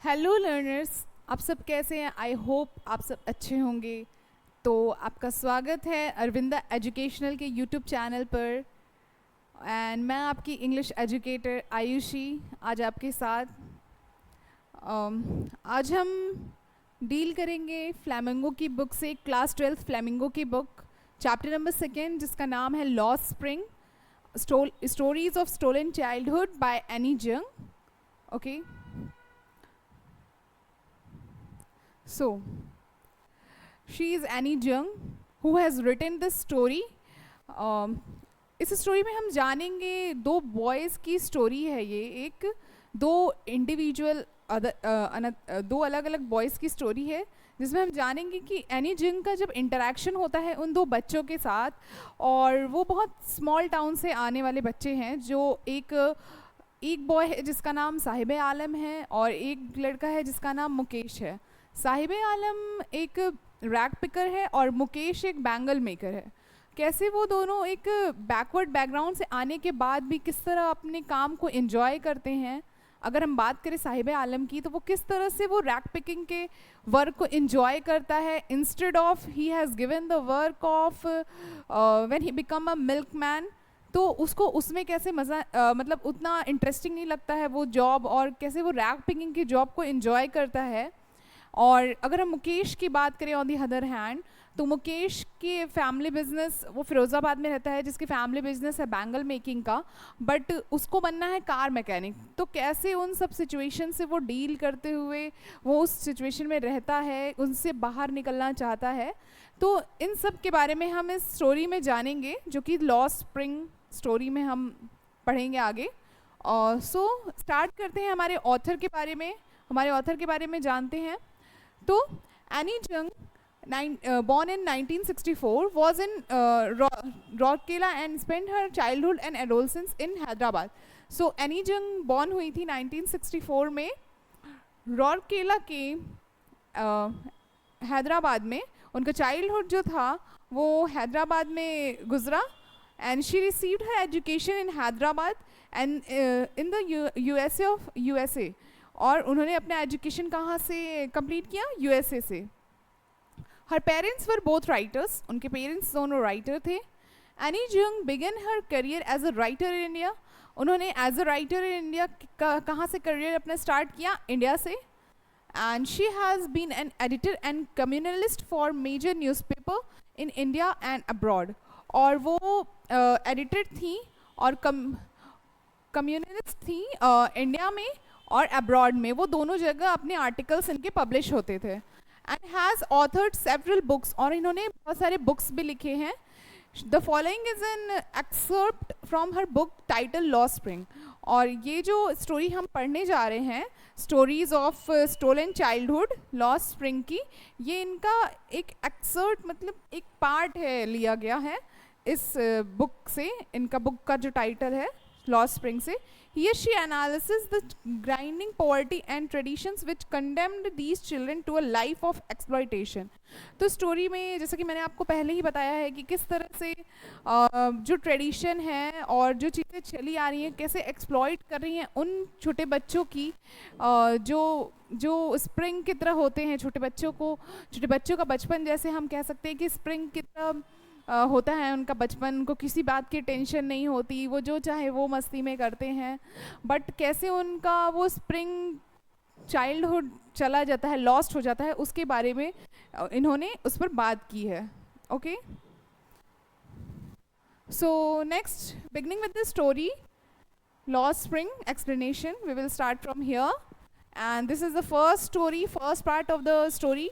Hello learners, आप सब कैसे हैं? आई होप आप सब अच्छे होंगे। तो आपका स्वागत है अरविंदा एजुकेशनल के यूट्यूब चैनल पर। एंड मैं आपकी इंग्लिश एजुकेटर आयुषी आज आपके साथ। आज हम डील करेंगे फ्लैमिंगो की बुक से, क्लास 12 फ्लैमिंगो की बुक, चैप्टर नंबर 2 जिसका नाम है lost spring, stories of stolen childhood by Anees Jung. Okay, so she is Annie Jung who has written this story. इस स्टोरी में हम जानेंगे दो बॉयज़ की स्टोरी है। ये एक दो इंडिविजुअल दो अलग अलग बॉयज़ की स्टोरी है, जिसमें हम जानेंगे कि एनी जिंग का जब इंटरेक्शन होता है उन दो बच्चों के साथ, और वो बहुत स्मॉल टाउन से आने वाले बच्चे हैं। जो एक बॉय है जिसका नाम साहिब आलम है और एक लड़का है जिसका नाम मुकेश है। साहिब आलम एक रैग पिकर है और मुकेश एक बैंगल मेकर है। कैसे वो दोनों एक बैकवर्ड बैकग्राउंड से आने के बाद भी किस तरह अपने काम को एंजॉय करते हैं। अगर हम बात करें साहिब आलम की, तो वो किस तरह से वो रैग पिकिंग के वर्क को एंजॉय करता है, instead of he has given the work of when he become a milkman. तो उसको उसमें कैसे मज़ा मतलब उतना इंटरेस्टिंग नहीं लगता है वो जॉब, और कैसे वो रैग पिकिंग की जॉब को एंजॉय करता है। और अगर हम मुकेश की बात करें ऑन दी अदर हैंड, तो मुकेश के फैमिली बिजनेस, वो फिरोज़ाबाद में रहता है जिसकी फैमिली बिजनेस है बैंगल मेकिंग का, बट उसको बनना है कार मैकेनिक। तो कैसे उन सब सिचुएशन से वो डील करते हुए वो उस सिचुएशन में रहता है, उनसे बाहर निकलना चाहता है। तो इन सब के बारे में हम इस स्टोरी में जानेंगे, जो कि लॉस्ट स्प्रिंग स्टोरी में हम पढ़ेंगे आगे। और सो स्टार्ट करते हैं हमारे ऑथर के बारे में, जानते हैं। तो एनी जंग, born in 1964, was in Rourkela and spent her childhood and adolescence in Hyderabad. So any जंग born हुई थी 1964 में रौरकेला के हैदराबाद में। उनका चाइल्डहुड जो था वो हैदराबाद में गुजरा, and she received her education in Hyderabad and in the USA. और उन्होंने अपना एजुकेशन कहाँ से कंप्लीट किया? यूएसए से। हर पेरेंट्स वर बोथ राइटर्स, उनके पेरेंट्स दोनों राइटर थे। Anees Jung began her career as a writer in India. उन्होंने as a writer in India कहाँ से करियर अपना स्टार्ट किया? इंडिया से। And she has been an editor and columnist for major newspaper in India and abroad. और वो editor थी और कम्युनलिस्ट थी इंडिया में और अब्रॉड में, वो दोनों जगह अपने आर्टिकल्स इनके पब्लिश होते थे। And has authored several books, और इन्होंने बहुत सारे बुक्स भी लिखे हैं। The following is an excerpt from her book title lost spring. और ये जो स्टोरी हम पढ़ने जा रहे हैं, stories of stolen childhood lost spring की, ये इनका एक एक्सर्ट मतलब एक पार्ट है, लिया गया है इस बुक से। इनका बुक का जो टाइटल है लॉस्ट स्प्रिंग से। Here she analyzes the grinding poverty and traditions which condemned these children to a life of exploitation. तो स्टोरी में जैसा कि मैंने आपको पहले ही बताया है कि किस तरह से जो ट्रेडिशन है और जो चीज़ें चली आ रही हैं कैसे एक्सप्लॉइट कर रही हैं उन छोटे बच्चों की, जो स्प्रिंग की तरह होते हैं। छोटे बच्चों का बचपन, जैसे हम कह सकते हैं कि स्प्रिंग की तरह होता है उनका बचपन। उनको किसी बात की टेंशन नहीं होती, वो जो चाहे वो मस्ती में करते हैं। बट कैसे उनका वो स्प्रिंग चाइल्डहुड चला जाता है, लॉस्ट हो जाता है, उसके बारे में इन्होंने उस पर बात की है। Okay, so next, beginning with the story lost spring explanation, we will start from here. And this is the first part of the story.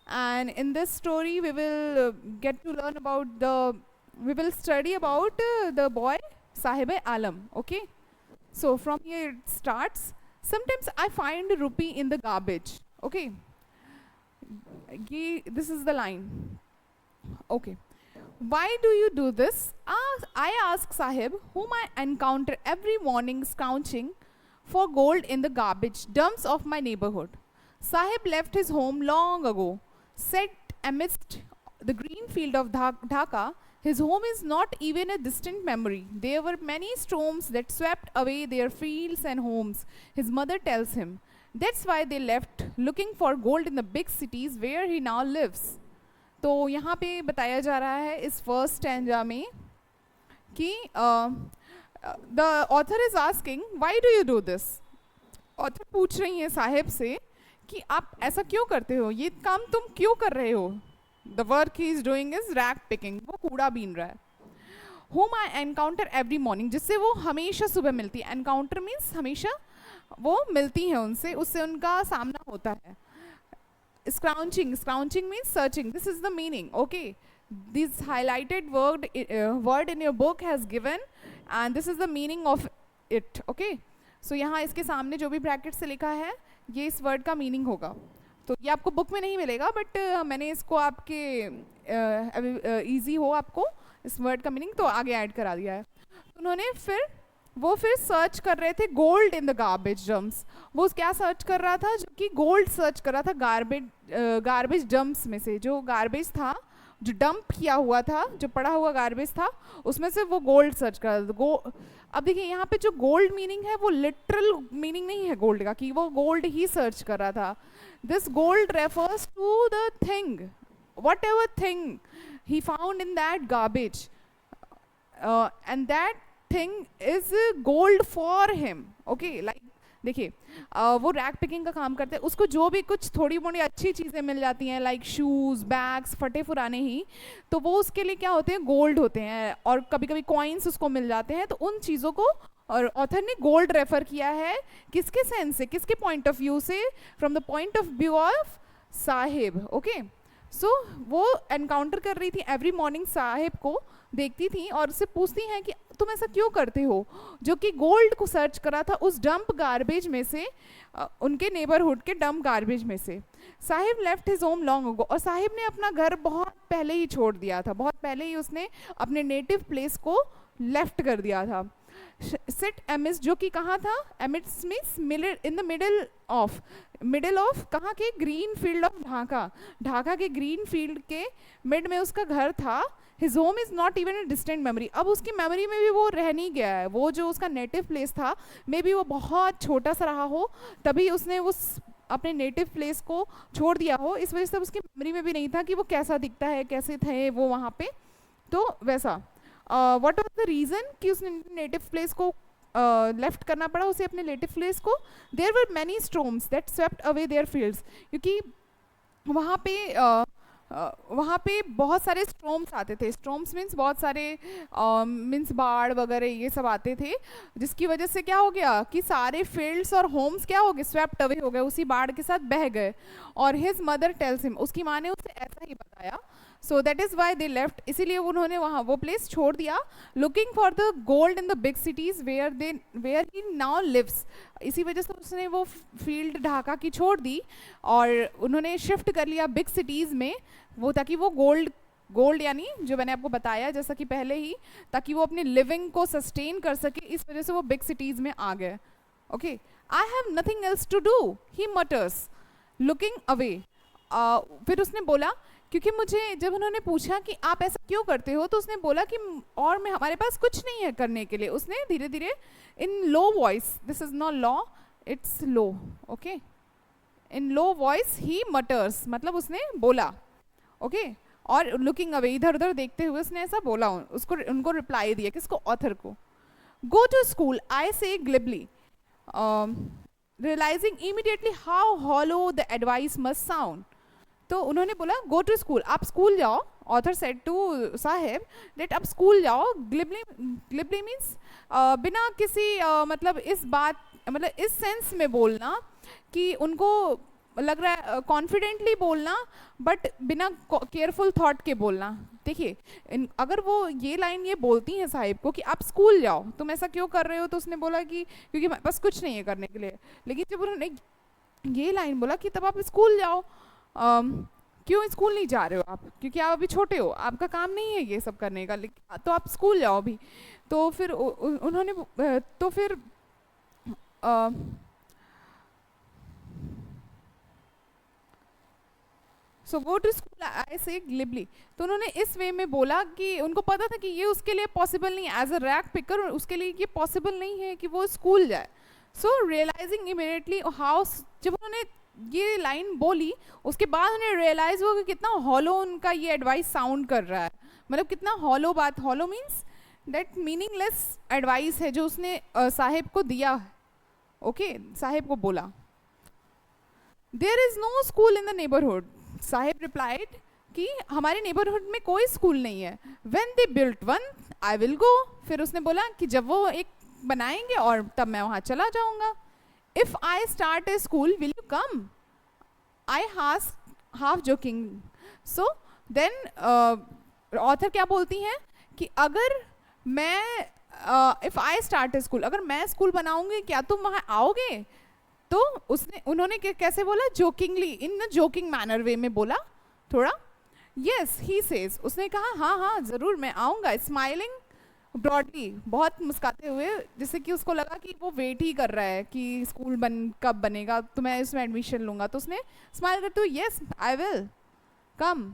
And in this story we will study about the boy Sahib Alam. Okay, so from here it starts. Sometimes I find a rupee in the garbage. Okay, this is the line. Okay, why do you do this? I ask Sahib, whom I encounter every morning scrounging for gold in the garbage dumps of my neighborhood. Sahib left his home long ago, set amidst the green field of Dhaka. His home is not even a distant memory. There were many storms that swept away their fields and homes, his mother tells him. That's why they left looking for gold in the big cities where he now lives. तो यहाँ पे बताया जा रहा है इस first stanza में कि the author is asking why do you do this. Author पूछ रही है साहिब से कि आप ऐसा क्यों करते हो, ये काम तुम क्यों कर रहे हो. The work he is doing is rag picking, वो कूड़ा बीन रहा है. whom I encounter every morning, जिससे वो हमेशा सुबह मिलती है. एनकाउंटर मीन्स हमेशा वो मिलती है उनसे, उससे उनका सामना होता है. Scrounging, scrounging means searching. This is the meaning. Okay, this highlighted word in your book has given, and this is the meaning of it. Okay, so यहाँ इसके सामने जो भी ब्रैकेट से लिखा है ये इस वर्ड का मीनिंग होगा. तो ये आपको बुक में नहीं मिलेगा, बट मैंने इसको आपके इजी हो आपको इस वर्ड का मीनिंग तो आगे ऐड करा दिया है. उन्होंने फिर सर्च कर रहे थे gold in the garbage dumps. वो क्या सर्च कर रहा था, जो कि गोल्ड सर्च कर रहा था गार्बेज डम्प्स में से. जो गार्बेज था, जो डंप किया हुआ था, जो पड़ा हुआ गार्बेज था, उसमें से वो गोल्ड सर्च कर रहा था. अब देखिए यहाँ पे जो गोल्ड मीनिंग है वो लिटरल मीनिंग नहीं है गोल्ड का कि वो गोल्ड ही सर्च कर रहा था. This gold refers to the thing, whatever thing he found in that garbage, and that thing is gold for him. Okay, like देखिए वो रैक पिकिंग का काम करते हैं, उसको जो भी कुछ थोड़ी मोड़ी अच्छी चीज़ें मिल जाती हैं लाइक शूज़, बैग्स, फटे फुराने ही, तो वो उसके लिए क्या होते हैं, गोल्ड होते हैं. और कभी कभी कॉइन्स उसको मिल जाते हैं. तो उन चीज़ों को और ऑथर ने गोल्ड रेफर किया है किसके सेंस से, किसके पॉइंट ऑफ व्यू से, from the point of view of Saheb. Okay, so वो एनकाउंटर कर रही थी एवरी मॉर्निंग, साहिब को देखती थी और उससे पूछती हैं कि तुम ऐसा क्यों करते हो, जो कि गोल्ड को सर्च करा था उस डंप गार्बेज में से, उनके नेबरहुड के डंप गार्बेज में से. Sahib left his home long ago, और साहिब ने अपना घर बहुत पहले ही छोड़ दिया था, बहुत पहले ही उसने अपने नेटिव प्लेस को लेफ्ट कर दिया था. सिट एमिस, जो कि कहाँ था, amidst means in the middle of कहाँ के, green field of Dhaka. Dhaka के ग्रीन फील्ड के मिड में उसका घर था. His home is not even a distant memory, अब उसकी मेमोरी में भी वो रह नहीं गया है. वो जो उसका नेटिव प्लेस था, मे बी वो बहुत छोटा सा रहा हो, तभी उसने उस अपने नेटिव प्लेस को छोड़ दिया हो. इस वजह से उसकी मेमोरी में भी नहीं था कि वो कैसा दिखता है, कैसे थे वो वहाँ पे. तो वैसा व्हाट वाज द रीज़न कि उसने नेटिव प्लेस को लेफ्ट करना पड़ा उसे, अपने नेटिव प्लेस को. There were many storms that swept away their fields, क्योंकि वहाँ पे बहुत सारे स्टॉर्म्स आते थे. स्टॉर्म्स मीन्स बहुत सारे मीन्स बाढ़ वगैरह ये सब आते थे, जिसकी वजह से क्या हो गया कि सारे फील्ड्स और होम्स क्या हो गए, स्वेप्ट अवे हो गए, उसी बाढ़ के साथ बह गए. और हिज मदर टेल्स हिम, उसकी माँ ने उसे ऐसा ही बताया. So that is why they left, इसीलिए उन्होंने वहाँ वो प्लेस छोड़ दिया. Looking for the gold in the big cities where he now lives, इसी वजह से उसने वो फील्ड ढाका की छोड़ दी और उन्होंने शिफ्ट कर लिया बिग सिटीज़ में, वो ताकि वो गोल्ड यानी जो मैंने आपको बताया जैसा कि पहले ही, ताकि वो अपनी लिविंग को सस्टेन कर सके, इस वजह से वो बिग सिटीज़ में आ गए. Okay, I have nothing else to do, he mutters looking away. फिर उसने बोला, क्योंकि मुझे जब उन्होंने पूछा कि आप ऐसा क्यों करते हो, तो उसने बोला कि और मैं हमारे पास कुछ नहीं है करने के लिए. उसने धीरे धीरे in low voice, this is not law, it's low, okay, in low voice he mutters, मतलब उसने बोला. ओके, और लुकिंग अवे, इधर उधर देखते हुए उसने ऐसा बोला, उसको उनको रिप्लाई दिया, किसको, ऑथर को. गो to school, I say glibly, realising immediately how hollow the advice must sound. तो उन्होंने बोला गो टू स्कूल, आप स्कूल जाओ. Author said to Saheb that आप स्कूल जाओ. ग्लिबली मीन्स बिना किसी मतलब इस बात, मतलब इस सेंस में बोलना कि उनको लग रहा है कॉन्फिडेंटली बोलना, बट बिना केयरफुल थॉट के बोलना. देखिए अगर वो ये लाइन ये बोलती हैं साहिब को कि आप स्कूल जाओ, तुम ऐसा क्यों कर रहे हो, तो उसने बोला कि क्योंकि हमारे पास कुछ नहीं है करने के लिए. लेकिन जब उन्होंने ये लाइन बोला कि तब आप स्कूल जाओ, क्यों स्कूल नहीं जा रहे हो आप, क्योंकि आप अभी छोटे हो, आपका काम नहीं है ये सब करने का, तो आप स्कूल जाओ अभी. तो फिर उन्होंने तो फिर सो गो टू स्कूल आई से ग्लिबली. तो उन्होंने इस वे में बोला कि उनको पता था कि ये उसके लिए पॉसिबल नहीं है, एज अ रैक पिकर उसके लिए ये पॉसिबल नहीं है कि वो स्कूल जाए. सो रियलाइजिंग इमीडिएटली हाउ, जब उन्होंने ये लाइन बोली उसके बाद उन्हें रियलाइज हुआ कि कितना हॉलो उनका ये एडवाइस साउंड कर रहा है, मतलब कितना हॉलो बात, hollow means that meaningless advice है जो उसने साहिब को दिया। ओके, साहिब को बोला there is no school in the neighbourhood. Saheb replied कि हमारे नेबरहुड में कोई स्कूल नहीं है। When they built one I will go. फिर उसने बोला कि जब वो एक बनाएंगे और तब मैं वहाँ चला जाऊँगा। If I start a school will you come, I half joking. So then author क्या बोलती हैं कि अगर मैं if I start a school, अगर मैं स्कूल बनाऊंगी क्या तुम वहाँ आओगे? तो उन्होंने कैसे बोला? जोकिंगली, इन जोकिंग मैनर वे में बोला थोड़ा। यस ही सेज, उसने कहा हाँ हाँ ज़रूर मैं आऊँगा। स्माइलिंग ब्रॉडली, बहुत मुस्काते हुए, जिससे कि उसको लगा कि वो वेट ही कर रहा है कि स्कूल कब बनेगा तो मैं इसमें एडमिशन लूँगा। तो उसने स्माइल करते हुए yes I will come.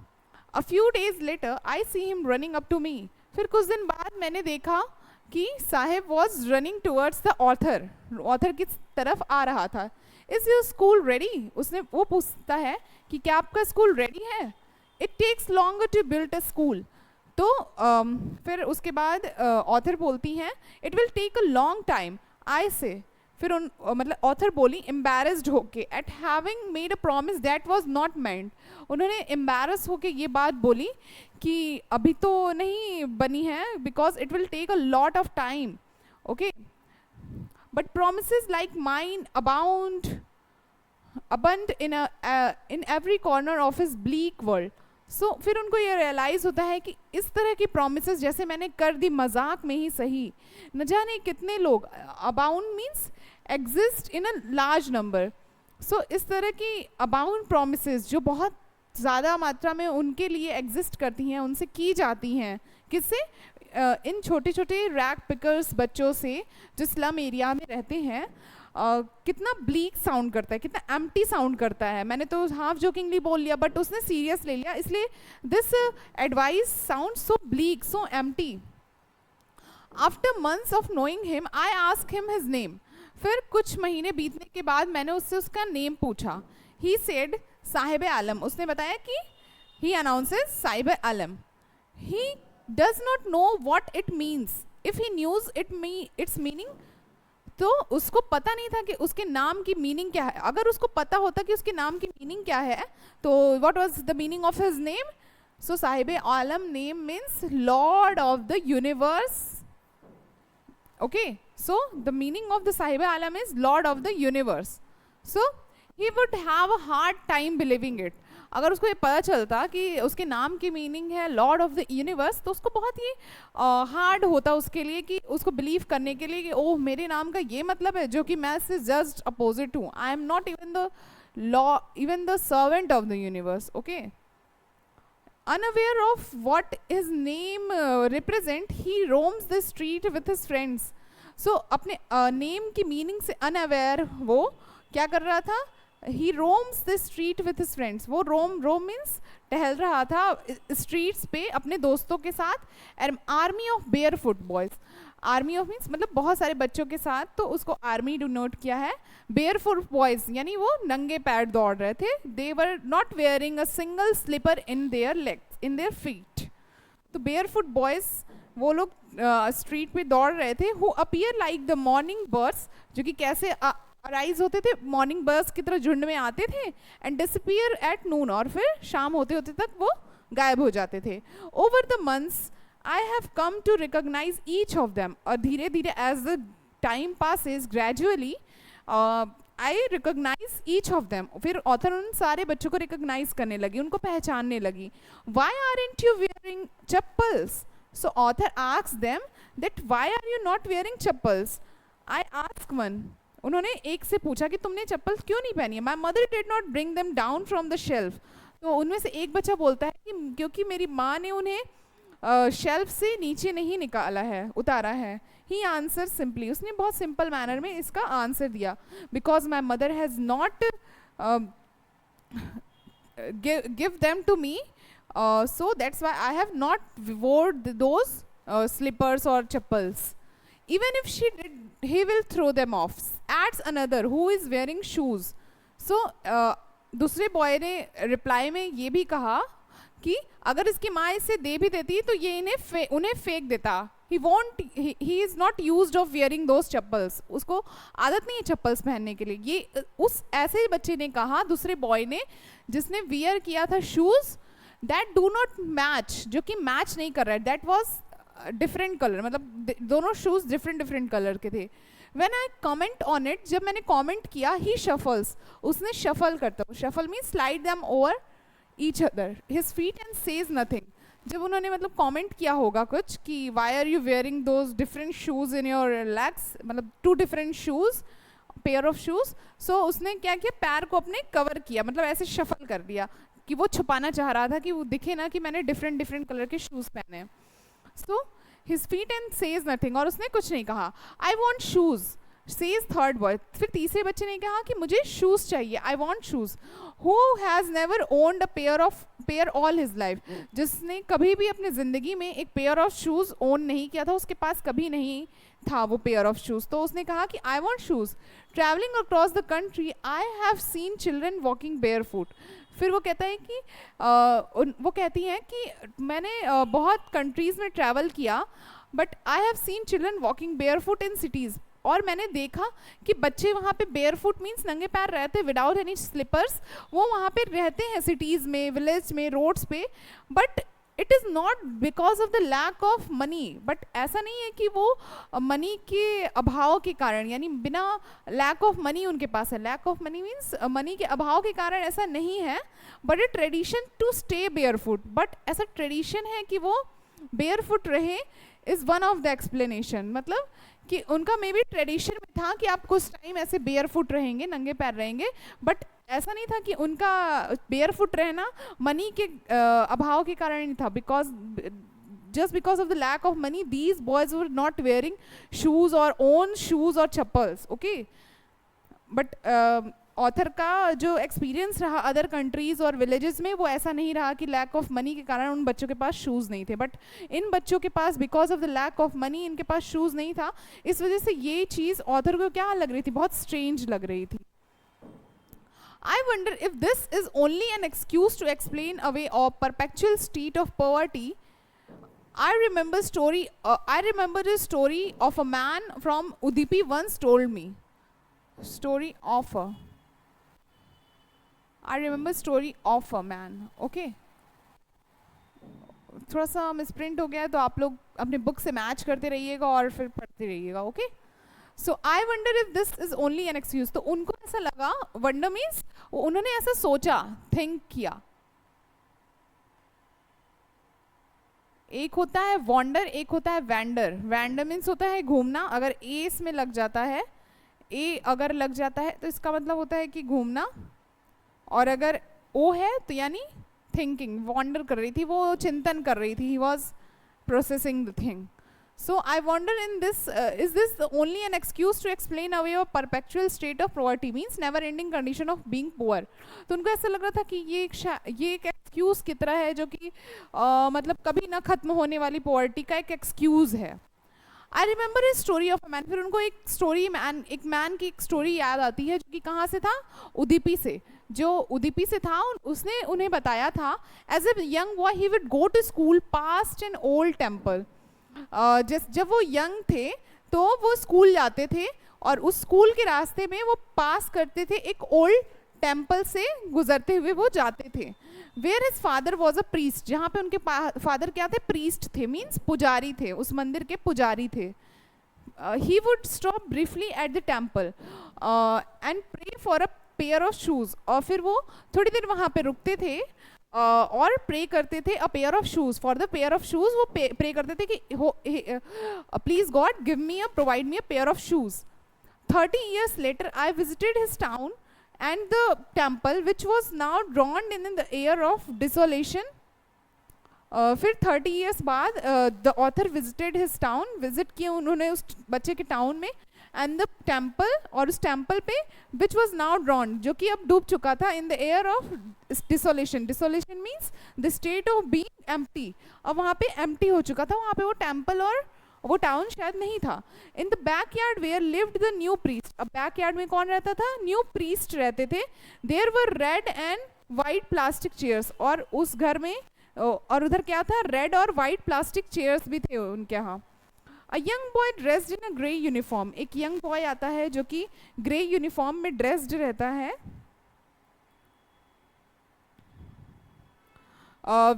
A few days later I see him running up to me. फिर कुछ दिन बाद मैंने देखा कि Saheb was running towards the author, author की तरफ आ रहा था। Is your school ready? उसने वो पूछता है कि क्या आपका स्कूल रेडी है? It takes longer to build a school. तो फिर उसके बाद ऑथर बोलती हैं it will take a long time I से। फिर मतलब ऑथर बोली एम्बेरस्ड होके eight having made a promise that was not meant. उन्होंने एम्बेरस होके ये बात बोली कि अभी तो नहीं बनी है because it will take a lot of time. Okay, but promises like mine abund in every corner of his bleak world. So फिर उनको ये रियलाइज़ होता है कि इस तरह की promises जैसे मैंने कर दी मजाक में ही सही, न जाने कितने लोग, abound means exist in a large number. So इस तरह की abound promises जो बहुत ज़्यादा मात्रा में उनके लिए एग्जिस्ट करती हैं, उनसे की जाती हैं। किससे? इन छोटे छोटे रैग पिकर्स बच्चों से जो स्लम एरिया में रहते हैं। कितना ब्लीक साउंड करता है, कितना एम्प्टी साउंड करता है। मैंने तो हाफ जोकिंगली बोल लिया बट उसने सीरियस ले लिया, इसलिए this advice sound so bleak, so empty. After months of knowing him I ask him his name. फिर कुछ महीने बीतने के बाद मैंने उससे उसका नेम पूछा। He said Saheb Alam. उसने बताया कि he announces Saheb Alam. He does not know what it means. If he knew its meaning, तो उसको पता नहीं था कि उसके नाम की मीनिंग क्या है। अगर उसको पता होता कि उसके नाम की मीनिंग क्या है तो what was the meaning of his name? So Sahib Alam name means Lord of the universe. Okay, so the meaning of the Sahib Alam is Lord of the universe. So he would have a hard time believing it. अगर उसको ये पता चलता कि उसके नाम की meaning है लॉर्ड ऑफ द यूनिवर्स तो उसको बहुत ही हार्ड होता उसके लिए कि उसको बिलीव करने के लिए कि ओह मेरे नाम का ये मतलब है, जो कि मैं इससे जस्ट अपोजिट हूँ। I am not even the servant of the universe. Okay, unaware of what his name represent he roams the street with his friends. So अपने नेम की मीनिंग से अनअवेयर वो क्या कर रहा था? He roams the street with his friends. वो roam means टहल रहा था स्ट्रीट्स पे अपने दोस्तों के साथ। Army of bear foot boys, army of means मतलब बहुत सारे बच्चों के साथ, तो उसको आर्मी डिनोट किया है। बेयर फुट बॉयज यानी वो नंगे पैर दौड़ रहे थे। They were not wearing a single slipper in their legs, in their feet. तो बेयर फुट बॉयज वो लोग स्ट्रीट पे दौड़ रहे थे। Who appear like the morning birds, जो कि कैसे अराइज होते थे, मॉर्निंग बर्ड्स की तरह झुंड में आते थे, एंड डिसअपीयर एट नून, और फिर शाम होते होते तक वो गायब हो जाते थे। Over the months I have come to recognise each of them. और धीरे धीरे as the time passes gradually I recognise each of them. फिर ऑथर उन सारे बच्चों को रिकॉग्नाइज करने लगी, उनको पहचानने लगी। Why aren't you wearing chappals? So author asks them that why are you not wearing chappals? I ask one. उन्होंने एक से पूछा कि तुमने चप्पल क्यों नहीं पहनी है? My mother did not bring them down from the shelf. तो उनमें से एक बच्चा बोलता है कि क्योंकि मेरी माँ ने उन्हें शेल्फ से नीचे नहीं निकाला है, उतारा है। ही आंसर सिंपली, उसने बहुत सिंपल मैनर में इसका आंसर दिया। Because my mother has not give them to me, so that's why I have not wore those slippers और chappals. even if she did, he will throw them off. Adds another who is wearing shoes. So दूसरे boy ने reply में ये भी कहा कि अगर इसकी माँ इसे दे भी देती तो ये उन्हें फेंक देता. he is not used of wearing those chappals. उसको आदत नहीं है चप्पल्स पहनने के लिए. ये उस ऐसे बच्चे ने कहा, दूसरे बॉय ने, जिसने वियर किया था shoes that do not match, जो कि मैच नहीं कर रहा है. दैट वॉज डिफरेंट कलर, मतलब दोनों शूज डिफरेंट कलर के थे. When I comment on it, जब मैंने कॉमेंट किया, he shuffles, उसने शफल करता. Shuffle mean slide them over each other his feet and says nothing. जब उन्होंने मतलब कमेंट किया होगा कुछ कि why are you wearing those different shoes in your legs, मतलब 2 different shoes, pair of shoes. So उसने क्या किया, पैर को अपने कवर किया, मतलब ऐसे शफल कर दिया कि वो छुपाना चाह रहा था कि वो दिखे ना कि मैंने डिफरेंट कलर के शूज पहने हैं. So his feet and says nothing, और उसने कुछ नहीं कहा. I want shoes says third boy. फिर तीसरे बच्चे ने कहा कि मुझे शूज चाहिए, I want shoes. Who has never owned a pair all his life, जिसने कभी भी अपनी जिंदगी में एक पेयर ऑफ शूज ओन नहीं किया था, उसके पास कभी नहीं था वो पेयर ऑफ शूज. तो उसने कहा कि I want shoes. Travelling across the country I have seen children walking bear foot. फिर वो कहता है कि वो कहती हैं कि मैंने बहुत कंट्रीज़ में ट्रैवल किया, but I have seen children walking bear foot in cities. और मैंने देखा कि बच्चे वहाँ पे बेयर फुट मीन्स नंगे पैर रहते, विदाउट एनी स्लिपर्स, वो वहाँ पे रहते हैं सिटीज़ में, विलेज में, रोड्स पे. But it is not because of the lack of money. But ऐसा नहीं है कि वो मनी के अभाव के कारण, यानी बिना लैक ऑफ मनी उनके पास है. Lack of money means money के अभाव के कारण ऐसा नहीं है. But a tradition to stay bare foot, but ऐसा ट्रेडिशन है कि वो बेयर फुट रहे, is one of the explanation. मतलब कि उनका मे बी ट्रेडिशन में था कि आप कुछ टाइम ऐसे बेयर फुट रहेंगे, नंगे पैर रहेंगे. बट ऐसा नहीं था कि उनका बेयर फुट रहना मनी के अभाव के कारण नहीं था. Because just because of the lack of money, these boys were not wearing shoes or own shoes or chappals. Okay, but author का जो एक्सपीरियंस रहा अदर कंट्रीज़ और विलेजेस में, वो ऐसा नहीं रहा कि लैक ऑफ मनी के कारण उन बच्चों के पास शूज़ नहीं थे. बट इन बच्चों के पास because of the lack of money इनके पास शूज़ नहीं था. इस वजह से ये चीज़ ऑथर को क्या लग रही थी, बहुत स्ट्रेंज लग रही थी. I wonder if this is only an excuse to explain away a perpetual state of poverty. I remember a story of a man from Udupi once told me. Story of a. I remember story of a man. Okay. थोड़ा सा misprint हो गया है तो आप लोग अपने book से मैच करते रहिएगा और फिर पढ़ते रहिएगा. Okay. So I wonder if this is only an excuse. तो उनको ऐसा लगा, वंडर मीन्स उन्होंने ऐसा सोचा, थिंक किया. एक होता है वॉन्डर, एक होता है वैंडर. वैंडर मीन्स होता है घूमना. अगर ए इसमें लग जाता है, ए अगर लग जाता है तो इसका मतलब होता है कि घूमना. और अगर ओ है तो यानी थिंकिंग. वॉन्डर कर रही थी, वो चिंतन कर रही थी. He was processing the thing. So I wonder in this, is this only an excuse to explain away a perpetual state of poverty, means never ending condition of being poor. तो उनको ऐसा लग रहा था कि ये एक एक्सक्यूज़ की तरह है जो कि मतलब कभी ना ख़त्म होने वाली पॉवर्टी का एक एक्सक्यूज़ है. I remember a story of a man. फिर उनको एक मैन की एक स्टोरी याद आती है जो कि कहाँ से था, उदुपी से. जो उदुपी से था उसने उन्हें बताया था, as a young boy he would go to school past an old temple. जब वो यंग थे तो वो स्कूल जाते थे और उस स्कूल के रास्ते में वो पास करते थे, एक ओल्ड टेम्पल से गुजरते हुए वो जाते थे. Where his father was a priest, जहाँ पे उनके फादर क्या थे, प्रीस्ट थे, मीन्स पुजारी थे, उस मंदिर के पुजारी थे. He would stop briefly at the temple and pray for a pair of shoes. और फिर वो थोड़ी देर वहाँ पे रुकते थे और प्रे करते थे. अ pair of shoes, for the pair of shoes वो प्रे करते थे कि please God give me provide me a pair of shoes. 30 years later I visited his town and the temple which was now drowned in the air of desolation. फिर 30 years बाद the author visited his town. Visit किया उन्होंने उस बच्चे के town में. And the temple, और उस टेम्पल पे विच वॉज नाउ ड्रॉन, जो कि अब डूब चुका था, in the air of desolation. Desolation means the state of being empty. अब वहाँ पे एम्प्टी हो चुका था वहाँ पे वो टेम्पल और वो टाउन शायद नहीं था. In the back yard where lived the new priest. अब बैक यार्ड में कौन रहता था? न्यू प्रीस्ट रहते थे. There were red and white plastic chairs. और उस घर में और उधर क्या था? रेड और वाइट प्लास्टिक चेयर्स भी थे उनके यहाँ. A young boy dressed in a grey uniform. एक यंग बॉय आता है जो कि ग्रे यूनिफॉर्म में ड्रेस्ड रहता है.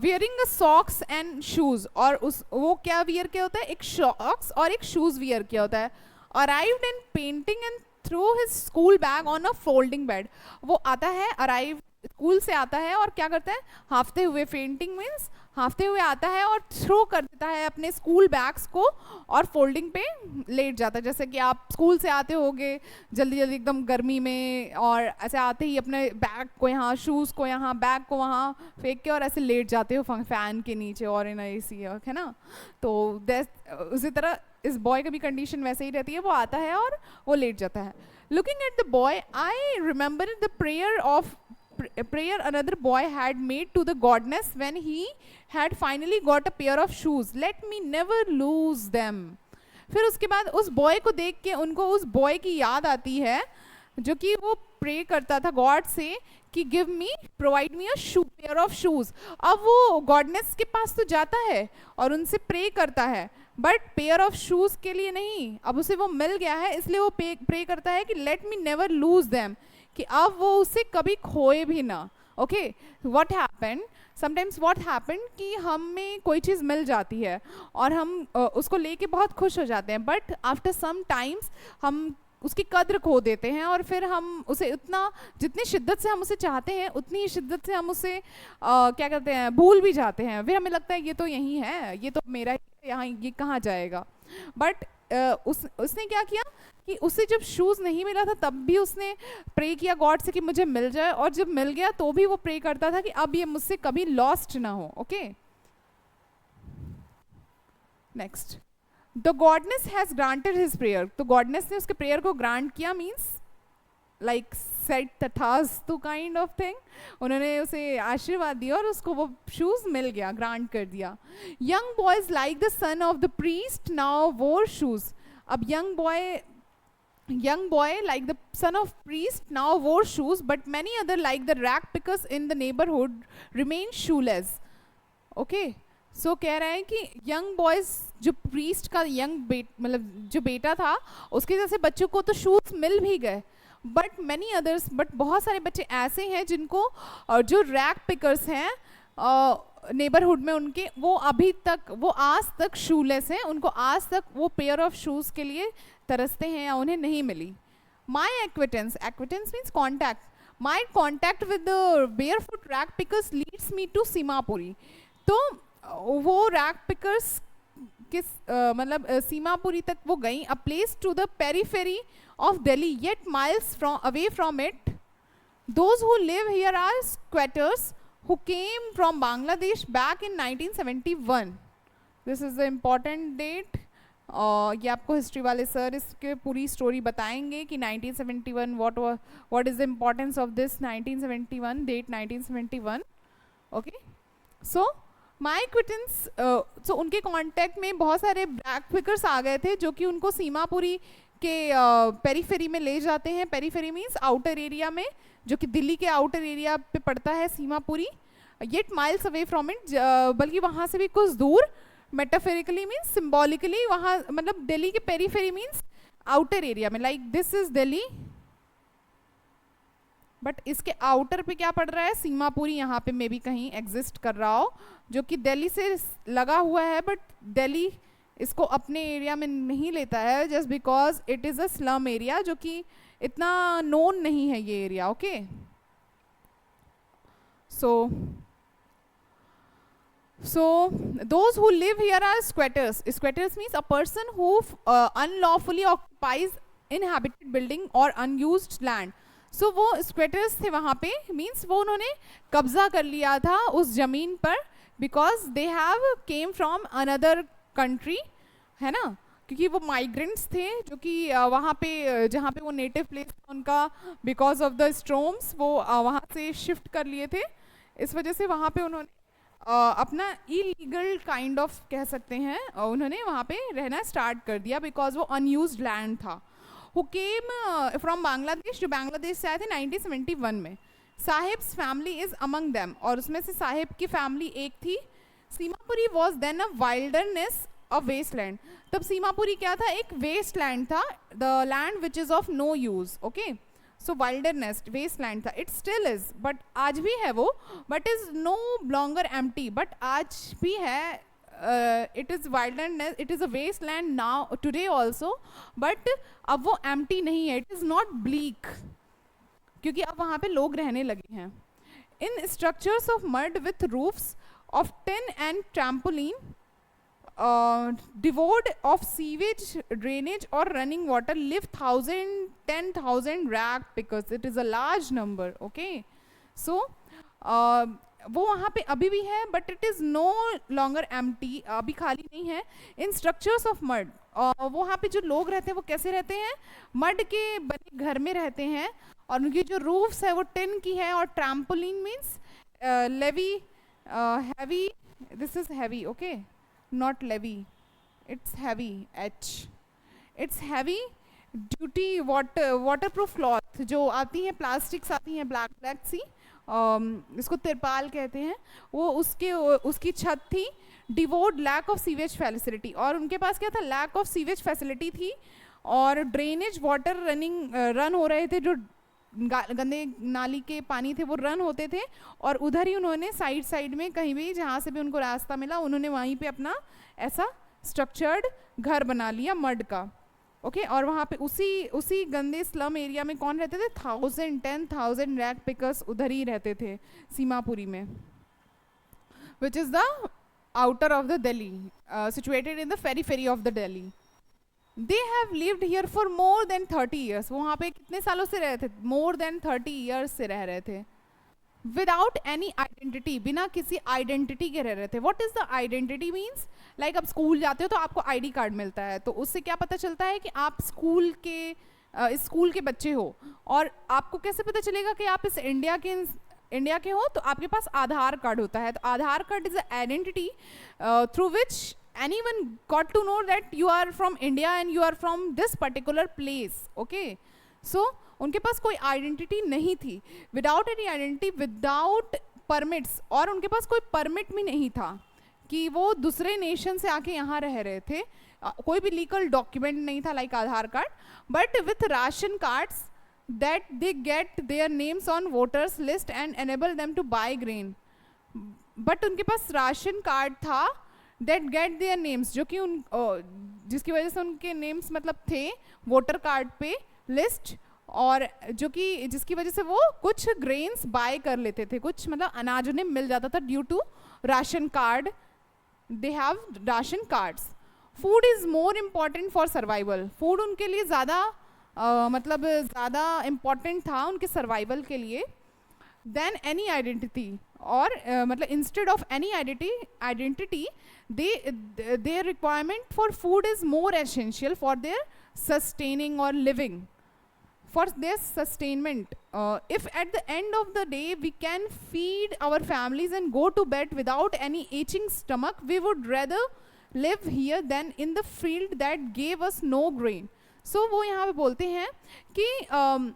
Wearing socks and shoes. और उस वो क्या वियर किया होता है? एक सॉक्स और एक शूज वियर किया होता है. Arrived in painting and through his school bag on a folding bed. वो आता है, अराइव स्कूल से आता है और क्या करता है? हाफते हुए, फेंटिंग मीन्स हाफते हुए आता है और थ्रो कर देता है अपने स्कूल बैग्स को और फोल्डिंग पे लेट जाता है. जैसे कि आप स्कूल से आते होगे जल्दी जल्दी एकदम गर्मी में, और ऐसे आते ही अपने बैग को यहाँ, शूज़ को यहाँ, बैग को वहाँ फेंक के और ऐसे लेट जाते हो फैन के नीचे और इन एसी, है ना. तो उसी तरह इस बॉय का भी कंडीशन वैसे ही रहती है. वो आता है और वो लेट जाता है. Looking at the boy I remember the prayer another boy had made to the goddess when he had finally got a pair of shoes. Let me never lose them. फिर उसके बाद उस बॉय को देख के उनको उस बॉय की याद आती है जो कि वो प्रे करता था गॉड से कि give me, provide me a pair of shoes. अब वो गॉडनेस के पास तो जाता है और उनसे प्रे करता है, बट पेयर ऑफ शूज के लिए नहीं. अब उसे वो मिल गया है, इसलिए वो प्रे करता है कि let me never lose them, कि अब वो उसे कभी खोए भी ना. Okay, what happened sometimes, what happened कि हमें कोई चीज़ मिल जाती है और हम उसको लेके बहुत खुश हो जाते हैं, बट आफ्टर सम टाइम्स हम उसकी कद्र खो देते हैं और फिर हम उसे उतना, जितनी शिद्दत से हम उसे चाहते हैं उतनी ही शिद्दत से हम उसे क्या कहते हैं, भूल भी जाते हैं. फिर हमें लगता है ये तो यहीं है, ये तो मेरा ही, यहाँ ये कहाँ जाएगा. बट उसने क्या किया कि उसे जब शूज़ नहीं मिला था तब भी उसने प्रे किया गॉड से कि मुझे मिल जाए, और जब मिल गया तो भी वो प्रे करता था कि अब ये मुझसे कभी लॉस्ट ना हो. Okay, next, the goodness has granted his prayer. तो गॉडनेस ने उसके प्रेयर को ग्रांट किया, मीन्स लाइक सेट तथास्तु काइंड ऑफ थिंग. उन्होंने उसे आशीर्वाद दिया और उसको वो शूज़ मिल गया, ग्रांट कर दिया. Young boys like the son of the priest now वोर शूज़. अब young boy like the son of priest now wore shoes, but many other like the rag pickers in the neighborhood remained shoeless. Okay, so कह रहा है कि young boys, जो priest का मतलब जो बेटा था उसके जैसे बच्चों को तो शूज़ मिल भी गए, बट मैनी अदर्स, बट बहुत सारे बच्चे ऐसे हैं जिनको जो रैग पिकर्स हैं नेबरहुड में उनके, वो अभी तक, वो आज तक शूलेस हैं, उनको आज तक वो पेयर ऑफ शूज़ के लिए तरसते हैं या उन्हें नहीं मिली. My acquaintance, acquaintance means contact. My contact with the barefoot rag pickers leads me to Seemapuri. तो वो रैग पिकर्स किस मतलब सीमापुरी तक वो गई. A place to the periphery of Delhi yet miles away from it. Those who live here are squatters who came from Bangladesh back in 1971. This is the important date. ये आपको history वाले sir इसके पूरी स्टोरी बताएंगे कि 1971 what is the importance of this 1971 date 1971. Okay, so my क्विटेंस, so उनके contact में बहुत सारे ब्लैक पिकर्स आ गए थे जो कि उनको सीमापुरी के पेरीफेरी में ले जाते हैं. पेरीफेरी मीन्स आउटर एरिया में, जो कि दिल्ली के आउटर एरिया पे पड़ता है Seemapuri. Yet miles away from it, बल्कि वहाँ से भी कुछ दूर. मेटाफोरिकली मीन्स सिम्बॉलिकली वहाँ, मतलब दिल्ली के पेरीफेरी मीन्स आउटर एरिया में, like this is Delhi, but इसके आउटर पे क्या पड़ रहा है? सीमापुरी यहाँ पे मे भी कहीं एग्जिस्ट कर रहा हो, जो कि दिल्ली से लगा हुआ है, बट दिल्ली इसको अपने एरिया में नहीं लेता है just because it is a slum area, जो कि इतना नोन नहीं है ये area. Okay, so those who live here are squatters. Squatters means a person who unlawfully occupies inhabited building or unused land. So वो squatters थे वहाँ पे, means वो उन्होंने कब्जा कर लिया था उस जमीन पर, because they have came from another country, है ना, क्योंकि वो माइग्रेंट्स थे जो कि वहाँ पे, जहाँ पे वो नेटिव प्लेस था उनका, बिकॉज ऑफ द स्ट्रोम्स वो वहाँ से शिफ्ट कर लिए थे. इस वजह से वहाँ पे उन्होंने अपना इलीगल काइंड ऑफ कह सकते हैं, उन्होंने वहाँ पे रहना स्टार्ट कर दिया बिकॉज वो अनयूज्ड लैंड था। हु केम फ्रॉम बांग्लादेश, जो बांग्लादेश से आए थे 1971 में। Saheb's family is among them, और उसमें से साहिब की फैमिली एक थी। Seemapuri was then a wilderness, a wasteland. तब सीमापुरी क्या था? एक वेस्टलैंड था, the land which is of no use. Okay, so wilderness wasteland था, इट स्टिल इज, बट आज भी है वो, but is no longer empty, but आज भी है। It is wilderness, it is a wasteland now today also, but अब वो एम्प्टी नहीं है, इट इज नॉट ब्लीक, क्योंकि अब वहाँ पे लोग रहने लगे हैं। In structures of mud with roofs of tin and trampoline, devoid of sewage, drainage or running water, live 10,000 rag pickers. It is a large number. Okay, so वो वहाँ पे अभी भी है, but it is no longer empty, अभी खाली नहीं है। इन स्ट्रक्चर्स ऑफ मड, वो वहाँ पे जो लोग रहते हैं वो कैसे रहते हैं? मड के बने घर में रहते हैं, और उनकी जो रूफ्स है वो टिन की है, और trampoline means levy, heavy, this is heavy, okay, not levy, it's heavy, h, it's heavy duty waterproof cloth, जो आती हैं प्लास्टिक्स आती हैं ब्लैक ब्लैक सी, इसको तिरपाल कहते हैं, वो उसकी छत थी। डिवोड लैक ऑफ सीवेज फैसिलिटी, और उनके पास क्या था? लैक ऑफ सीवेज फैसिलिटी थी, और ड्रेनेज वाटर रन हो रहे थे, जो गंदे नाली के पानी थे वो रन होते थे, और उधर ही उन्होंने साइड में कहीं भी जहाँ से भी उनको रास्ता मिला उन्होंने वहीं पे अपना ऐसा स्ट्रक्चर्ड घर बना लिया मड का। ओके, और वहाँ पे उसी गंदे स्लम एरिया में कौन रहते थे? 10,000 रैग पिकर्स उधर ही रहते थे सीमापुरी में, which is the outer of the Delhi, situated in the ferry of the Delhi. They have lived here for more than 30 years. वो वहाँ पे कितने सालों से रहे थे? More than 30 years से रह रहे थे। Without any identity, बिना किसी आइडेंटिटी के रह रहे थे। What is the identity means? Like आप स्कूल जाते हो तो आपको आईडी कार्ड मिलता है, तो उससे क्या पता चलता है कि आप स्कूल के बच्चे हो। और आपको कैसे पता चलेगा कि आप इस इंडिया के हो? तो आपके पास आधार कार्ड होता है, तो Aadhaar card is identity through which anyone got to know that you are from India and you are from this particular place. Okay, so उनके पास कोई आइडेंटिटी नहीं थी, without any identity, without permits, और उनके पास कोई परमिट भी नहीं था कि वो दूसरे नेशन से आके यहाँ रह रहे थे, कोई भी लीगल डॉक्यूमेंट नहीं था like Aadhaar card, but with ration cards that they get their names on voters list and enable them to buy grain. But उनके पास राशन कार्ड था that get their names, जो कि जिसकी वजह से उनके नेम्स मतलब थे वोटर कार्ड पे लिस्ट, और जो कि जिसकी वजह से वो कुछ ग्रेन्स बाय कर लेते थे, कुछ मतलब अनाज उन्हें मिल जाता था due to ration card, they have ration cards. Food is more important for survival, food उनके लिए ज़्यादा मतलब ज़्यादा इम्पॉर्टेंट था उनके सर्वाइवल के लिए देन एनी आइडेंटिटी, और मतलब instead of any identity their requirement for food is more essential for their sustaining or living, for their sustainment. If at the end of the day we can feed our families and go to bed without any aching stomach, we would rather live here than in the field that gave us no grain. So वो यहाँ पे बोलते हैं कि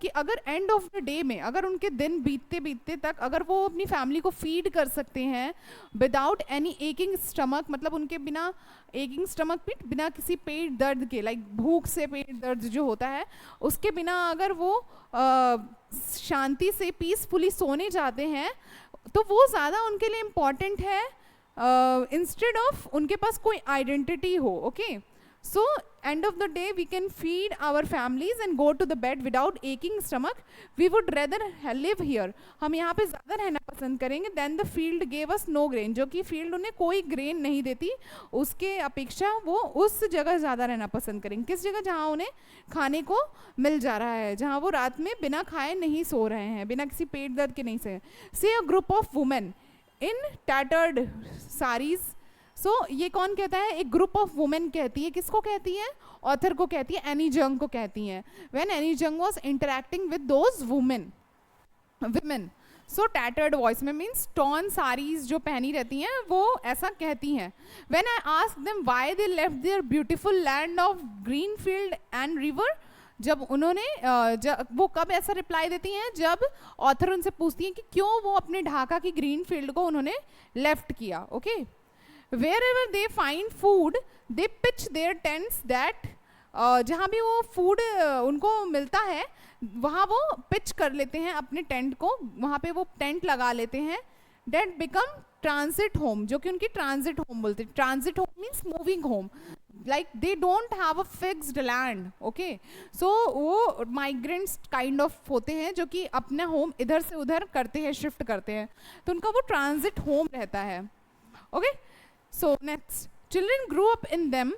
कि अगर end of the day में, अगर उनके दिन बीतते बीतते तक अगर वो अपनी फैमिली को फीड कर सकते हैं विदाउट एनी एकिंग स्टमक, मतलब उनके बिना एकिंग स्टमक भी, बिना किसी पेट दर्द के, लाइक भूख से पेट दर्द जो होता है उसके बिना अगर वो शांति से पीसफुली सोने जाते हैं, तो वो ज़्यादा उनके लिए इम्पॉर्टेंट है इंस्टेड ऑफ उनके पास कोई आइडेंटिटी हो। Okay, so end of the day we can feed our families and go to the bed without aching stomach, we would rather live here, हम यहाँ पे ज़्यादा रहना पसंद करेंगे than the field gave us no grain, जो कि field उन्हें कोई ग्रेन नहीं देती, उसके अपेक्षा वो उस जगह ज़्यादा रहना पसंद करेंगे। किस जगह? जहाँ उन्हें खाने को मिल जा रहा है, जहाँ वो रात में बिना खाए नहीं सो रहे हैं, बिना किसी पेट दर्द के नहीं सो। See a group of women in tattered saris, so ये कौन कहता है? एक ग्रुप ऑफ वुमेन कहती है, किसको कहती है? ऑथर को कहती है, एनी जंग को कहती हैं। When any young was interacting with those women, so tattered voice में मीन्स टॉर्न साड़ीज जो पहनी रहती हैं वो ऐसा कहती हैं. When I ask them why they left their beautiful land of green field and river, जब उन्होंने वो कब ऐसा रिप्लाई देती हैं जब ऑथर उनसे पूछती हैं कि क्यों वो अपने ढाका की ग्रीन फील्ड को उन्होंने लेफ्ट किया. Okay, wherever they find food they pitch their tents that, जहाँ भी वो फूड उनको मिलता है वहाँ वो पिच कर लेते हैं अपने टेंट को, वहाँ पे वो टेंट लगा लेते हैं. डेट बिकम ट्रांजिट होम, जो कि उनकी ट्रांजिट होम बोलते हैं. Transit home means moving home, like they don't have a fixed land. okay, so वो migrants kind of होते हैं जो कि अपना होम इधर से उधर करते हैं, शिफ्ट करते हैं, तो उनका वो ट्रांजिट होम रहता है. Okay, so next, children grow up in them,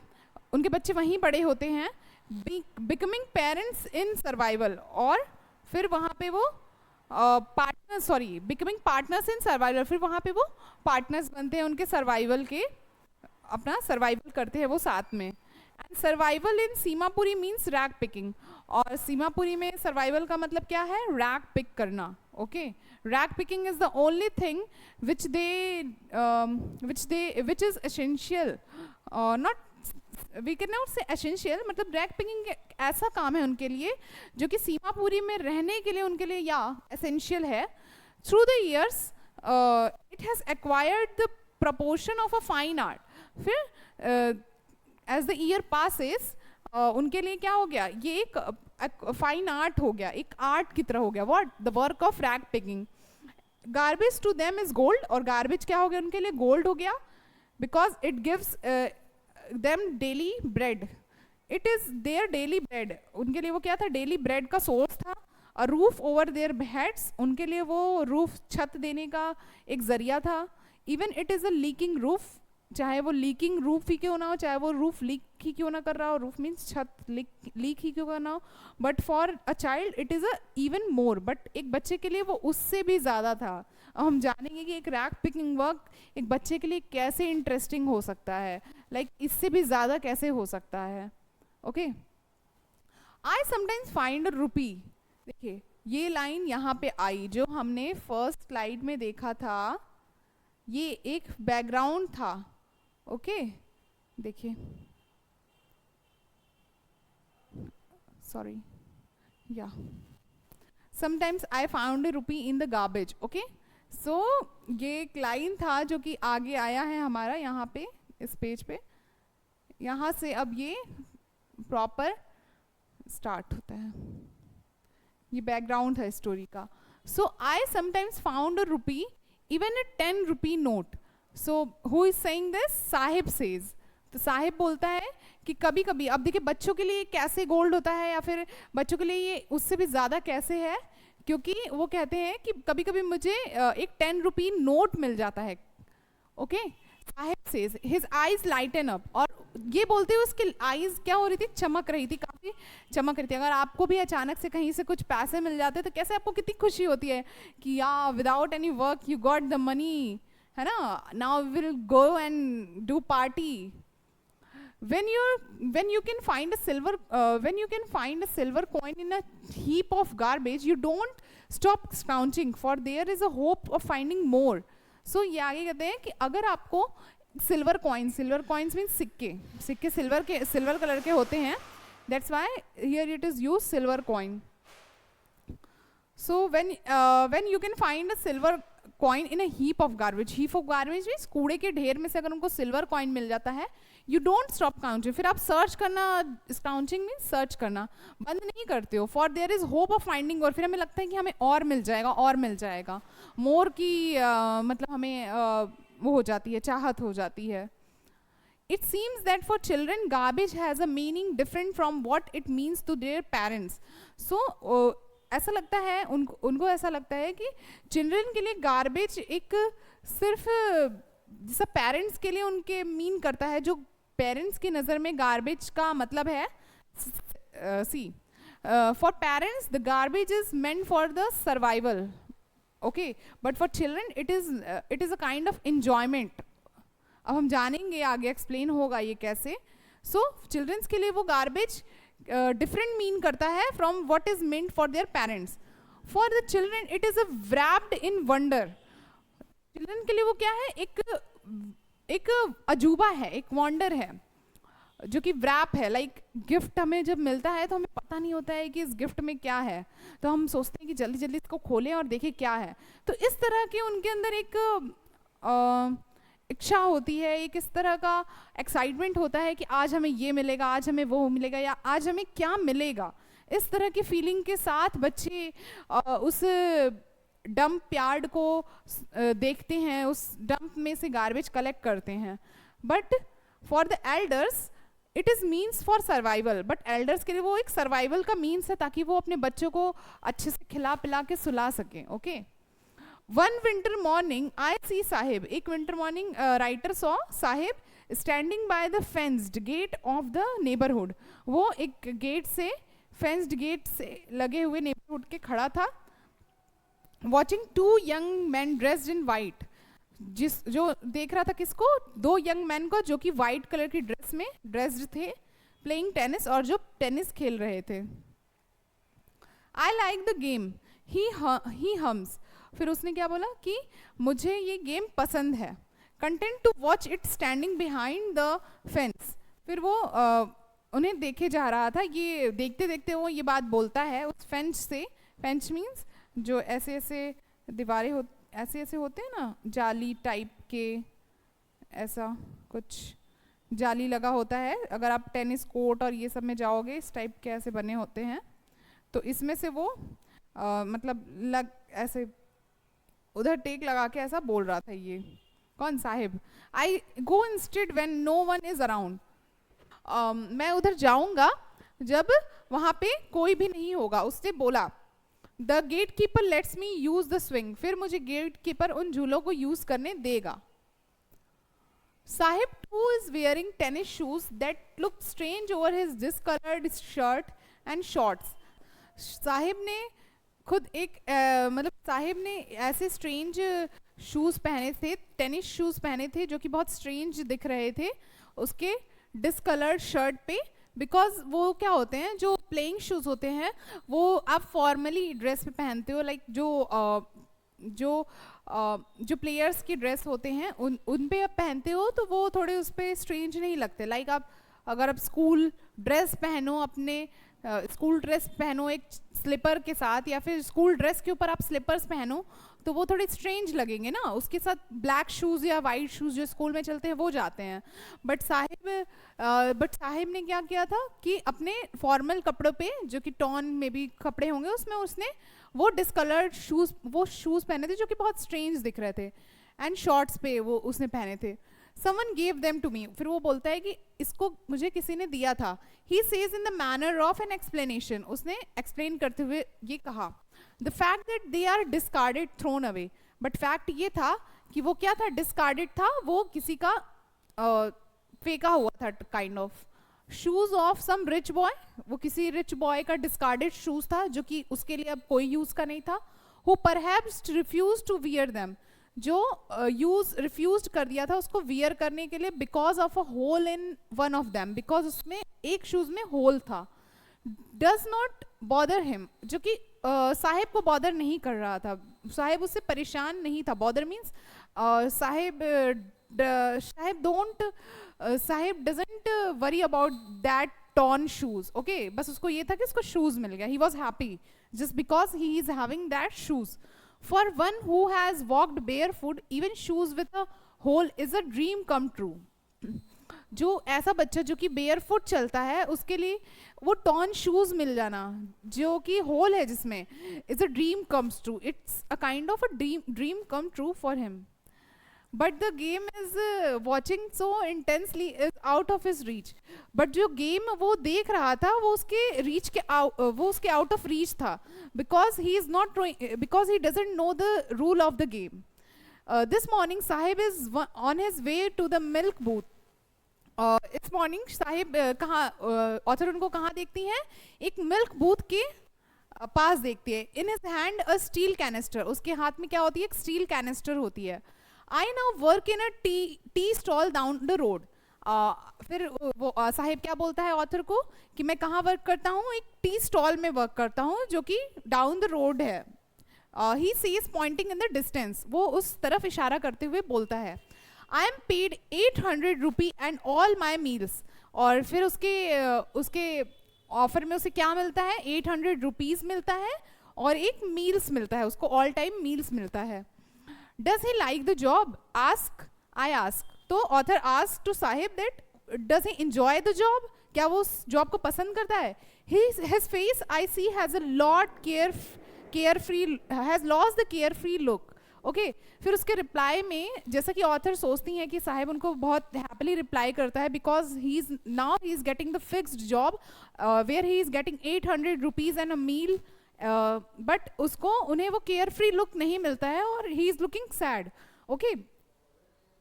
उनके बच्चे वहीं बड़े होते हैं. बिकमिंग पेरेंट्स इन सर्वाइवल, और फिर वहाँ पे वो बिकमिंग पार्टनर्स इन सर्वाइवल, फिर वहाँ पे वो पार्टनर्स बनते हैं उनके सर्वाइवल के, अपना सर्वाइवल करते हैं वो साथ में. And survival in Seemapuri means rag picking, और सीमापुरी में सर्वाइवल का मतलब क्या है? रैग पिक करना. Okay, rag picking is the only thing which is essential, not we can not say essential, मतलब रैग पिकिंग ऐसा काम है उनके लिए जो कि सीमापुरी में रहने के लिए उनके लिए या एसेंशियल है. Through the years it has acquired the proportion of a fine art. फिर एज द ईयर पासेस उनके लिए क्या हो गया? ये एक फाइन आर्ट हो गया, एक आर्ट की तरह हो गया. What? The work of rag picking. Garbage to them is gold, और गार्बेज क्या हो गया उनके लिए? गोल्ड हो गया. Because it gives them daily bread, it is their daily bread. उनके लिए वो क्या था? डेली ब्रेड का सोर्स था. A roof over their heads, उनके लिए वो रूफ, छत देने का एक जरिया था. Even it is a leaking roof, चाहे वो लीकिंग रूफ ही क्यों ना हो, चाहे वो रूफ लीक ही क्यों ना कर रहा हो, रूफ मीन्स छत लीक ही क्यों ना हो, but for a child it is a even more. But एक बच्चे के लिए वो उससे भी ज़्यादा था. अब हम जानेंगे कि एक रैग पिकिंग वर्क एक बच्चे के लिए कैसे इंटरेस्टिंग हो सकता है, लाइक इससे भी ज़्यादा कैसे हो सकता है. Okay, I sometimes find a रूपी. देखिए ये लाइन यहाँ पे आई जो हमने फर्स्ट स्लाइड में देखा था, ये एक बैकग्राउंड था. ओके, देखिए, सॉरी, या समटाइम्स आई फाउंड ए रूपी इन द गार्बेज. ओके, सो ये एक लाइन था जो कि आगे आया है हमारा यहाँ पे इस पेज पे. यहाँ से अब ये प्रॉपर स्टार्ट होता है, ये बैकग्राउंड है स्टोरी का. सो आई समटाइम्स फाउंड अ रूपी even a 10 rupee note. So who is saying this? Sahib says. तो साहिब बोलता है कि कभी कभी, अब देखिए बच्चों के लिए कैसे गोल्ड होता है या फिर बच्चों के लिए ये उससे भी ज़्यादा कैसे है, क्योंकि वो कहते हैं कि कभी कभी मुझे एक 10 रुपी नोट मिल जाता है. Okay, Sahib says his eyes lighten up, और ये बोलते हुए उसकी आईज क्या हो रही थी? चमक रही थी, काफ़ी चमक रही थी. अगर आपको भी अचानक से कहीं से कुछ पैसे मिल जाते तो कैसे आपको कितनी खुशी होती है कि या without any work you got the money, है ना, now will go and do party. when you can find a silver coin in a heap of garbage, you don't stop scrounging, for there is a hope of finding more. So ये आगे कहते हैं कि अगर आपको silver coins mean सिक्के silver colour के होते हैं, that's why here it is use silver coin. So when you can find a silver coin in a heap of garbage means कूड़े के ढेर में से अगर उनको सिल्वर कॉइन मिल जाता है, यू डोंट स्टॉप काउंटिंग. फिर आप सर्च करना, काउंटिंग मीन्स सर्च करना बंद नहीं करते हो. For their is hope of finding, और फिर हमें लगता है कि हमें और मिल जाएगा. मोर की मतलब हमें वो हो जाती है, चाहत हो जाती है. It seems that for children garbage has a meaning different from what it means to their parents. So ऐसा लगता है उनको ऐसा लगता है कि चिल्ड्रन के लिए गार्बेज एक सिर्फ जैसा पेरेंट्स के लिए उनके मीन करता है, जो पेरेंट्स की नज़र में गार्बेज का मतलब है. For parents the garbage is meant for the survival. Okay, but for children it is a kind of enjoyment. अब हम जानेंगे आगे, एक्सप्लेन होगा ये कैसे. सो चिल्ड्रंस के लिए वो गार्बेज डिफरेंट मीन करता है from what is meant for their parents. For the children it is a wrapped in wonder. Children के लिए वो क्या है, एक अजूबा है, एक वंडर है जो कि व्रैप है. लाइक गिफ्ट हमें जब मिलता है तो हमें पता नहीं होता है कि इस गिफ्ट में क्या है, तो हम सोचते हैं कि जल्दी जल्दी इसको खोलें और देखें क्या है. तो इस तरह के उनके अंदर एक इच्छा होती है, एक इस तरह का एक्साइटमेंट होता है कि आज हमें ये मिलेगा, आज हमें वो मिलेगा, या आज हमें क्या मिलेगा. इस तरह की फीलिंग के साथ बच्चे उस डंप यार्ड को देखते हैं, उस डंप में से गार्बेज कलेक्ट करते हैं. But for the elders it is means for survival. But elders के लिए वो एक सर्वाइवल का मीन्स है, ताकि वो अपने बच्चों को अच्छे से खिला पिला के सुला सकें. Okay. One winter morning I see Saheb. एक winter morning writer saw Saheb standing by the fenced gate of the neighbourhood. वो एक गेट से, फेंस्ड गेट से लगे हुए नेबरहुड के खड़ा था. Watching two young man dressed in white. जो देख रहा था किसको, दो यंग मैन को जो कि वाइट कलर की ड्रेस में ड्रेस्ड थे, प्लेइंग टेनिस, और जो टेनिस खेल रहे थे. I like the game he hums. फिर उसने क्या बोला कि मुझे ये गेम पसंद है. Content to watch it standing behind the fence. फिर वो उन्हें देखे जा रहा था. ये देखते देखते वो ये बात बोलता है उस फेंच से. फेंच मीन्स जो ऐसे ऐसे दीवारें ऐसे ऐसे होते हैं ना, जाली टाइप के, ऐसा कुछ जाली लगा होता है. अगर आप टेनिस कोर्ट और ये सब में जाओगे, इस टाइप के ऐसे बने होते हैं. तो इसमें से वो मतलब ऐसे उधर टेक लगा के ऐसा बोल रहा था. ये कौन, Saheb. I go instead when no one is around. मैं उधर जाऊंगा जब वहाँ पे कोई भी नहीं होगा. उससे बोला the gate keeper lets me use the swing. फिर मुझे गेट कीपर उन झूलों को यूज करने देगा. Sahib two is wearing tennis shoes that look strange over his discoloured shirt and shorts. Sahib ने खुद एक मतलब साहिब ने ऐसे स्ट्रेंज शूज पहने थे, टेनिस शूज पहने थे जो कि बहुत स्ट्रेंज दिख रहे थे उसके डिसकलर्ड शर्ट पे. बिकॉज वो क्या होते हैं, जो प्लेइंग शूज़ होते हैं वो आप फॉर्मली ड्रेस पे पहनते हो. लाइक जो प्लेयर्स की ड्रेस होते हैं उन पे आप पहनते हो तो वो थोड़े उस पर स्ट्रेंज नहीं लगते. लाइक आप अगर आप स्कूल ड्रेस पहनो, अपने स्कूल ड्रेस पहनो एक स्लीपर के साथ, या फिर स्कूल ड्रेस के ऊपर आप स्लीपर्स पहनो, तो वो थोड़े स्ट्रेंज लगेंगे ना. उसके साथ ब्लैक शूज़ या वाइट शूज़ जो स्कूल में चलते हैं वो जाते हैं. बट साहिब ने क्या किया था कि अपने फॉर्मल कपड़ों पे, जो कि टॉन में भी कपड़े होंगे, उसमें उसने वो डिसकलर्ड शूज़ पहने थे जो कि बहुत स्ट्रेंज दिख रहे थे. एंड शॉर्ट्स पे वो उसने पहने थे. Someone gave them to me. फिर वो बोलता है कि इसको मुझे किसी ने दिया था. He says in the manner of an explanation. उसने explain करते हुए ये कहा, the fact that they are discarded, thrown away. But fact ये था कि वो क्या था, discarded था, वो किसी का फेंका हुआ था kind of. Shoes of some rich boy. वो किसी rich boy का discarded shoes था जो कि उसके लिए अब कोई use का नहीं था. Who perhaps refused to wear them. जो रिफ्यूज कर दिया था उसको वियर करने के लिए, because of a hole in one of them. Because उसमें एक शूज में होल था. Does not bother him. जो कि साहिब को बॉदर नहीं कर रहा था. साहिब उससे परेशान नहीं था. Bother means Sahib doesn't worry about that torn shoes. Okay, बस उसको ये था कि उसको शूज मिल गया. He was happy just because he is having that shoes. For one who has walked barefoot, even shoes with a hole is a dream come true. जो ऐसा बच्चा जो कि barefoot चलता है, उसके लिए वो torn shoes मिल जाना जो कि होल है जिसमें, is a dream comes true. It's a kind of a dream come true for him. But the game is watching so intensely is out of his reach. But जो game वो देख रहा था वो उसके reach के वो उसके out of reach था. Because he doesn't know the rule of the game. This morning Sahib is on his way to the milk booth. इस मॉर्निंग साहिब कहाँ, ऑथर उनको कहाँ देखती हैं, एक मिल्क बूथ के पास देखती है. In his hand a steel canister. उसके हाथ में क्या होती है, एक स्टील कैनिस्टर होती है. I now work in a tea stall down the road. फिर वो साहिब क्या बोलता है ऑथर को कि मैं कहाँ वर्क करता हूँ, एक टी स्टॉल में वर्क करता हूँ जो कि डाउन द रोड है. He sees pointing in the distance, वो उस तरफ इशारा करते हुए बोलता है, I am paid 800 rupee and all my meals. और फिर उसके ऑफर में उसे क्या मिलता है, 800 रुपीज़ मिलता है और एक मील्स मिलता है, उसको ऑल टाइम मील्स मिलता है। Does he like the job, ask I ask. तो author ask to Saheb that does he enjoy the job, क्या वो उस जॉब को पसंद करता है। His face I see has a lot carefree, has lost the carefree look. Okay फिर उसके रिप्लाई में जैसा कि ऑथर सोचती हैं कि साहिब उनको बहुत हैप्पीली रिप्लाई करता है, because he is getting the fixed job where he is getting 800 rupees and a meal, but उसको उन्हें वो केयर फ्री लुक नहीं मिलता है और he is looking sad. Okay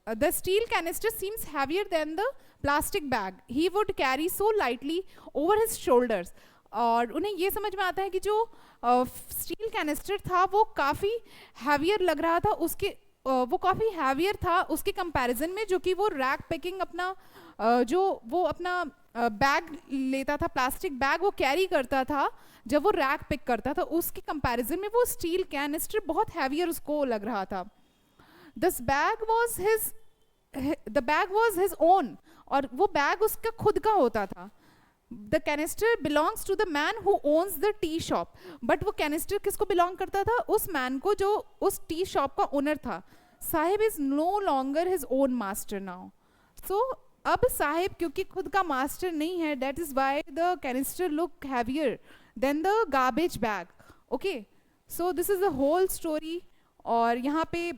the steel canister seems heavier than the plastic bag he would carry so lightly over his shoulders. और उन्हें ये समझ में आता है कि जो स्टील कैनिस्टर था वो काफ़ी हैवियर लग रहा था, वो काफ़ी हैवियर था उसके कंपैरिजन में, जो कि वो रैक पैकिंग अपना जो वो अपना बैग लेता था, प्लास्टिक बैग वो कैरी करता था जब वो रैक पिक करता था, उसके कंपैरिजन में वो स्टील कैनिस्टर बहुत हैवियर उसको लग रहा था। This bag was the bag was his own, और वो बैग उसका खुद का होता था। The canister belongs to the man who owns the tea shop, but वो कैनिस्टर किसको बिलोंग करता था, उस मैन को जो उस टी शॉप का ओनर था। Saheb is no longer his own master now. So अब साहिब क्योंकि खुद का मास्टर नहीं है, that is why the canister look heavier than the garbage bag. Okay so this is the whole story. और यहाँ पे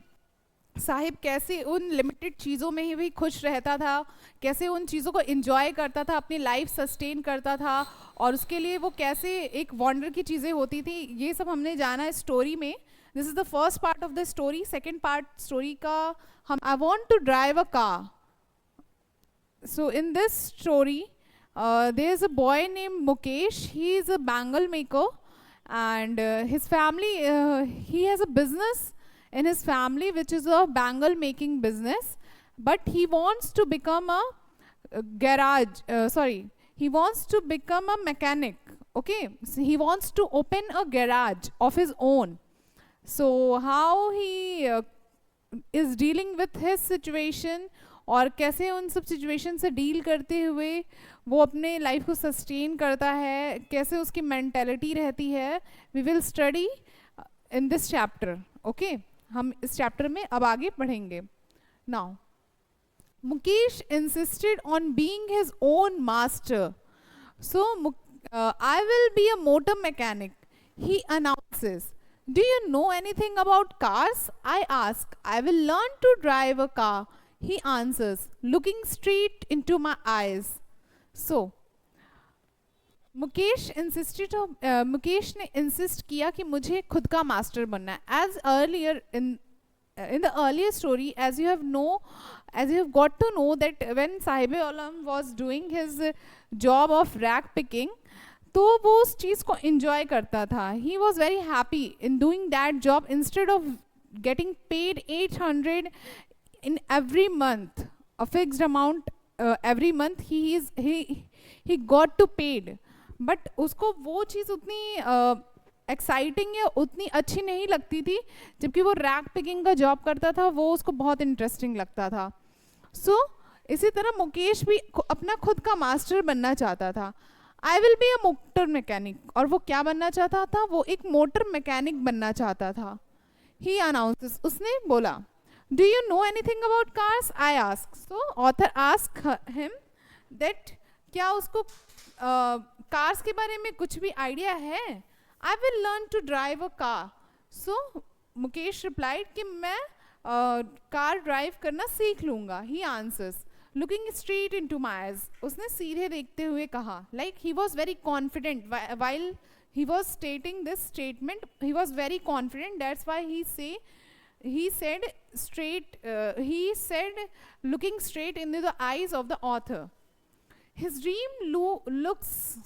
साहिब कैसे उन लिमिटेड चीज़ों में ही भी खुश रहता था, कैसे उन चीज़ों को एंजॉय करता था, अपनी लाइफ सस्टेन करता था, और उसके लिए वो कैसे एक वंडर की चीज़ें होती थी, ये सब हमने जाना है स्टोरी में। This is the first part of the story. Second part story का हम I want to drive a car. So in this story there is a boy name Mukesh, he is a bangle maker and his family he has a business in his family which is a bangle making business, but he wants to become a he wants to become a mechanic. Okay, so he wants to open a garage of his own. So how he is dealing with his situation, और कैसे उन सब situation से deal करते हुए वो अपने life को सस्टेन करता है, कैसे उसकी मेंटेलिटी रहती है, we will study in this chapter. Okay हम इस चैप्टर में अब आगे पढ़ेंगे। Now Mukesh insisted on being his own master, so I will be a motor mechanic, he announces. Do you know anything about cars, I ask. I will learn to drive a car, he answers, looking straight into my eyes. So Mukesh ने insist किया कि मुझे खुद का master बनना है। As earlier in the earlier story, as you have got to know that when Sahib-e-Aulam was doing his job of rack picking, तो वो उस चीज़ को enjoy करता था। He was very happy in doing that job instead of getting paid 800 in every month, a fixed amount every month he got to paid, but उसको वो चीज़ उतनी exciting या उतनी अच्छी नहीं लगती थी, जबकि वो रैक पिकिंग का जॉब करता था, वो उसको बहुत इंटरेस्टिंग लगता था। सो इसी तरह मुकेश भी अपना खुद का मास्टर बनना चाहता था। आई will be a motor mechanic, और वो क्या बनना चाहता था, वो एक मोटर मैकेनिक बनना चाहता था। ही अनाउंसेस, उसने बोला। Do you know anything about cars? I ask. So author ask him that क्या उसको cars के बारे में कुछ भी आइडिया है? I will learn to drive a car. So Mukesh replied कि मैं कार ड्राइव करना सीख लूँगा। He answers, looking straight into my eyes. उसने सीधे देखते हुए कहा, like he was very confident while he was stating this statement. He was very confident. That's why he said looking straight into the eyes of the author. His dream looks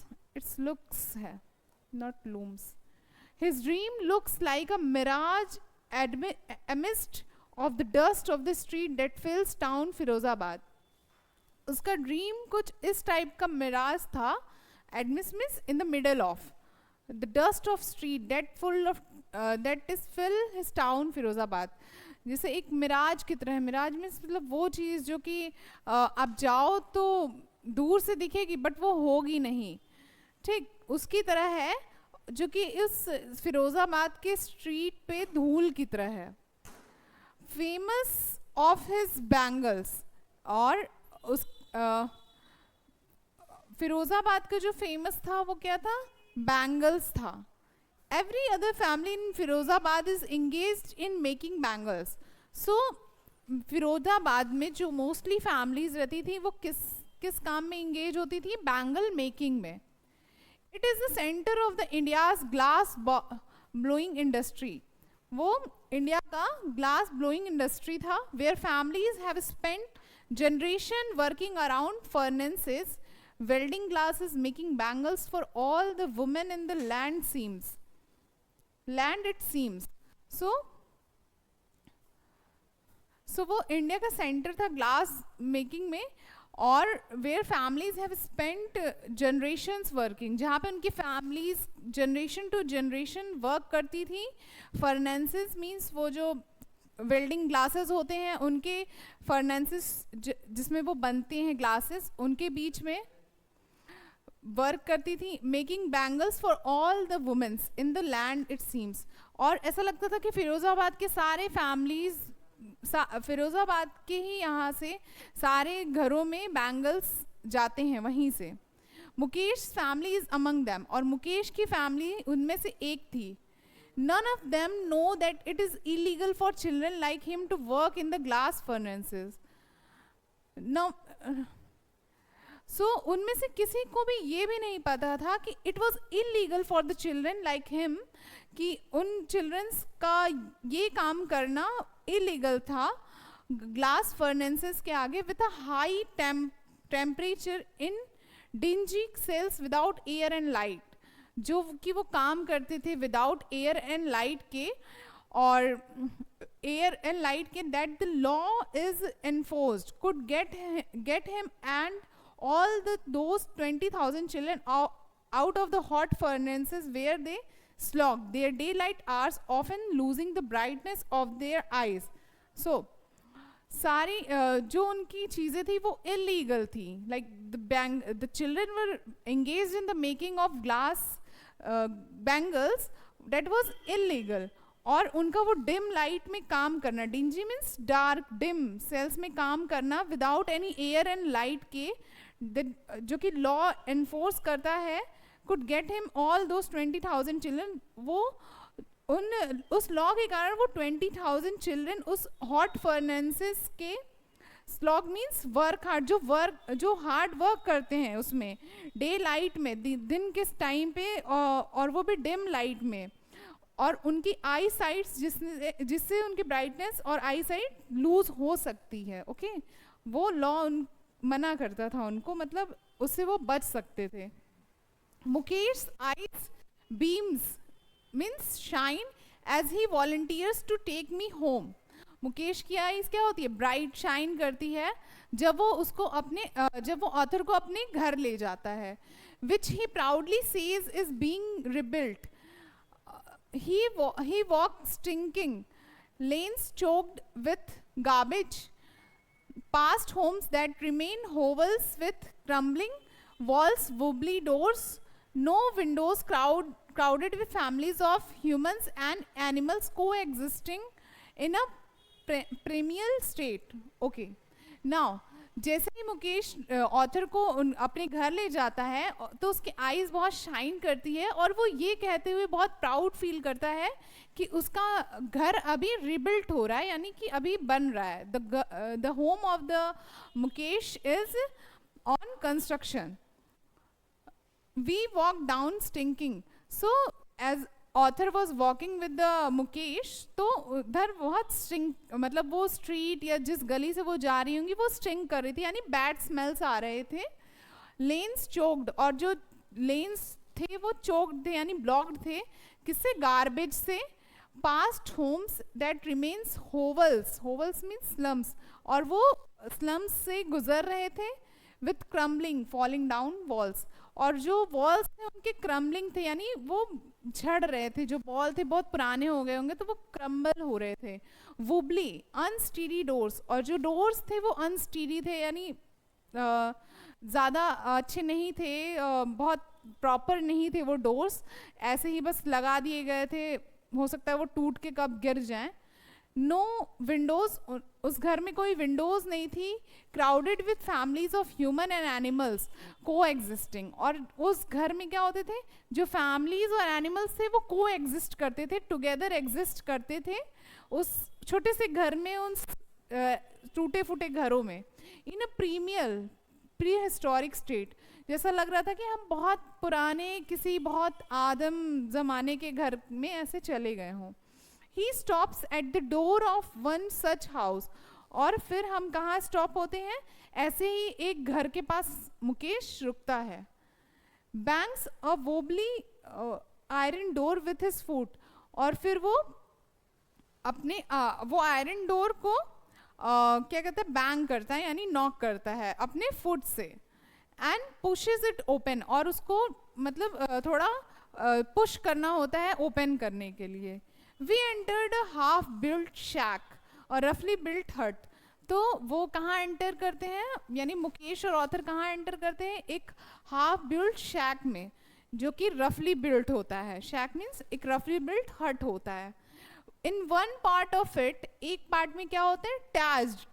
है, not looms. His dream looks like a mirage amidst of the dust of the street that fills town Firozabad. उसका dream कुछ इस type का मिराज था, amidst means in the middle of the dust of street that full of that is fill his town Firozabad, जैसे एक मिराज की तरह है। मिराज मीन्स मतलब वो चीज़ जो कि आप जाओ तो दूर से दिखेगी बट वो होगी नहीं, ठीक उसकी तरह है, जो कि इस फिरोजाबाद के स्ट्रीट पे धूल की तरह है। फेमस ऑफ हिज बैंगल्स, और उस फिरोजाबाद का जो फेमस था वो क्या था, बैंगल्स था। Every other family in Firozabad is engaged in making bangles. So Firozabad में जो मोस्टली फैमिलीज रहती थी वो किस किस काम में इंगेज होती थी, बैंगल मेकिंग में। It is the centre of the India's glass blowing industry, वो इंडिया का ग्लास ब्लोइंग इंडस्ट्री था, where families have spent generation working around furnaces welding glasses, making bangles for all the women in the land it seems। so वो India का centre था glass making में, और where families have spent generations working, जहाँ पे उनकी families generation to generation work करती थी। फर्नेंसेस मीन्स वो जो वेल्डिंग ग्लासेस होते हैं उनके फर्नेंसेस जिसमें वो बनते हैं ग्लासेस, उनके बीच में वर्क करती थी। Making bangles for all the womens in the land it seems, और ऐसा लगता था कि फिरोजाबाद के सारे फैमिलीज फिरोजाबाद के ही यहाँ से सारे घरों में बैंगल्स जाते हैं वहीं से। Mukesh family is among them, और मुकेश की फैमिली उनमें से एक थी। None of them know that it is illegal for children like him to work in the glass furnaces. So उनमें से किसी को भी ये भी नहीं पता था कि it was illegal for the children like him, कि उन चिल्ड्रंस का ये काम करना इलीगल था ग्लास फर्नेसेस के आगे with a high temperature in dingy cells without air and light, जो कि वो काम करते थे विदाउट एयर एंड लाइट के, और एयर एंड लाइट के, that the law is enforced could get him and all those 20,000 children out of the hot furnaces where they slog their daylight hours, often losing the brightness of their eyes। so सारी जो उनकी चीज़ें थी वो illegal थी, like the children were engaged in the making of glass bangles that was illegal, और उनका वो डिम लाइट में काम करना, dingy means dark, dim cells में काम करना without any air and light के, जो कि लॉ एनफोर्स करता है, could get him all those 20,000 children. वो उस लॉ के कारण वो 20,000 चिल्ड्रन उस हॉट फर्नेसेस के, स्लॉग मीन्स वर्क हार्ड, जो हार्ड वर्क करते हैं उसमें डे लाइट में, दिन के टाइम पे, और वो भी डिम लाइट में, और उनकी आई साइट्स जिससे उनकी ब्राइटनेस और आई साइट लूज हो सकती है। ओके वो लॉ मना करता था उनको, मतलब उससे वो बच सकते थे। Mukesh eyes beams means shine as he volunteers to take me home. Mukesh की आईज क्या होती है, ब्राइट शाइन करती है जब वो उसको जब वो ऑथर को अपने घर ले जाता है। Which he proudly says is being rebuilt. he walked stinking lanes choked with garbage, past homes that remain hovels with crumbling walls, wobbly doors, no windows, crowded with families of humans and animals coexisting in a primal state। okay now जैसे ही Mukesh author को अपने घर ले जाता है तो उसकी eyes बहुत शाइन करती है, और वो ये कहते हुए बहुत प्राउड फील करता है कि उसका घर अभी रिबिल्ट हो रहा है, यानी कि अभी बन रहा है। The home of the Mukesh is on construction. We walk down stinking. So as author was walking with the Mukesh, तो उधर बहुत स्टिंक, मतलब वो स्ट्रीट या जिस गली से वो जा रही होंगी वो स्टिंक कर रही थी, यानी बैड स्मेल्स आ रहे थे। लेन्स चोक्ड, और जो लेन्स थे वो चोक्ड थे यानी ब्लॉक्ड थे, किससे, गार्बेज से। Past homes that remains hovels, hovels means slums, और वो स्लम्स से गुजर रहे थे। With crumbling falling down walls, और जो वॉल्स थे उनके क्रम्बलिंग थे, यानी वो झड़ रहे थे, जो बॉल थे बहुत पुराने हो गए होंगे तो वो क्रम्बल हो रहे थे। वुबली अनस्टीडी डोर्स, और जो डोर्स थे वो अनस्टीडी थे, यानी ज़्यादा अच्छे नहीं थे, बहुत प्रॉपर नहीं थे वो डोर्स, ऐसे ही बस लगा दिए गए थे, हो सकता है वो टूट के कब गिर जाएं। नो विंडोज, उस घर में कोई विंडोज नहीं थी। Crowded with families of human and animals को एग्जिस्टिंग, और उस घर में क्या होते थे, जो फैमिलीज और एनिमल्स थे वो को एग्जिस्ट करते थे, टुगेदर एग्जिस्ट करते थे उस छोटे से घर में, उन टूटे फूटे घरों में। इन अ प्री हिस्टोरिक स्टेट, जैसा लग रहा था कि हम बहुत पुराने किसी बहुत आदम जमाने के घर में ऐसे चले गए हों। He stops at the door of one such house, और फिर हम कहाँ स्टॉप होते हैं, ऐसे ही एक घर के पास मुकेश रुकता है। Bangs a wobbly iron door with his foot, और फिर वो अपने वो आयरन डोर को क्या कहते हैं, बैंग करता है, यानी नॉक करता है अपने फुट से। एंड पुशेस इट ओपन, और उसको मतलब थोड़ा पुश करना होता है ओपन करने के लिए। We entered a half built shack और रफली बिल्ट हट, तो वो कहाँ एंटर करते हैं, यानी मुकेश और ऑथर कहाँ एंटर करते हैं, एक हाफ बिल्ट शैक में, जो कि रफली बिल्ट होता है। शैक मीन्स एक रफली बिल्ट हट होता है। In one part of it, एक पार्ट में क्या होता है,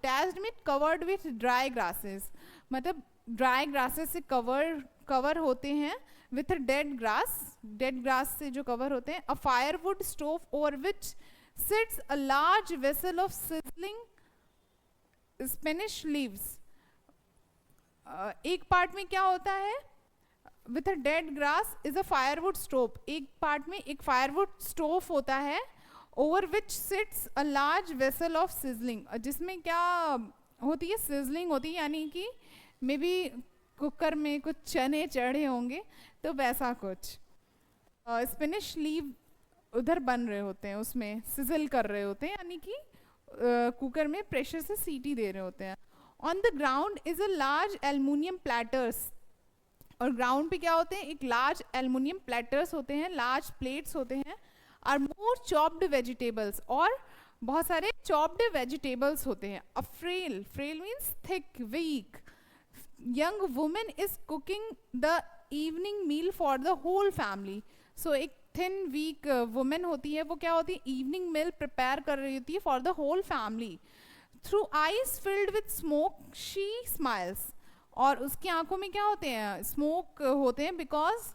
टैज्ड में कवर्ड विथ ड्राई ग्रासेस, मतलब ड्राई ग्रासेस से कवर होते हैं, विथ डेड ग्रास से जो कवर होते हैं। A firewood stove over which sits a large vessel of sizzling spinach leaves. एक पार्ट में क्या होता है, with a dead grass is a firewood stove, एक पार्ट में एक फायरवुड स्टोव होता है, over which sits a large vessel of sizzling, जिसमें क्या होती है, सिजलिंग होती है, यानी कि मे बी कुकर में कुछ चने चढ़े होंगे, तो वैसा कुछ। स्पेनिश लीव उधर बन रहे होते हैं, उसमें सिजल कर रहे होते हैं, यानी कि कुकर में प्रेशर से सीटी दे रहे होते हैं। On the ground is a large aluminium platters, और ग्राउंड पे क्या होते हैं, एक लार्ज एल्युमिनियम प्लेटर्स होते हैं, लार्ज प्लेट्स होते हैं। आर मोर चॉप्ड वेजिटेबल्स, और बहुत सारे चॉप्ड वेजिटेबल्स होते हैं। A frail means thick, weak young woman is cooking the evening meal for the whole family. So एक thin weak woman होती है, वो क्या होती है, evening meal prepare कर रही होती है for the whole family. Through eyes filled with smoke she smiles, और उसकी आंखों में क्या होते हैं, स्मोक होते हैं, बिकॉज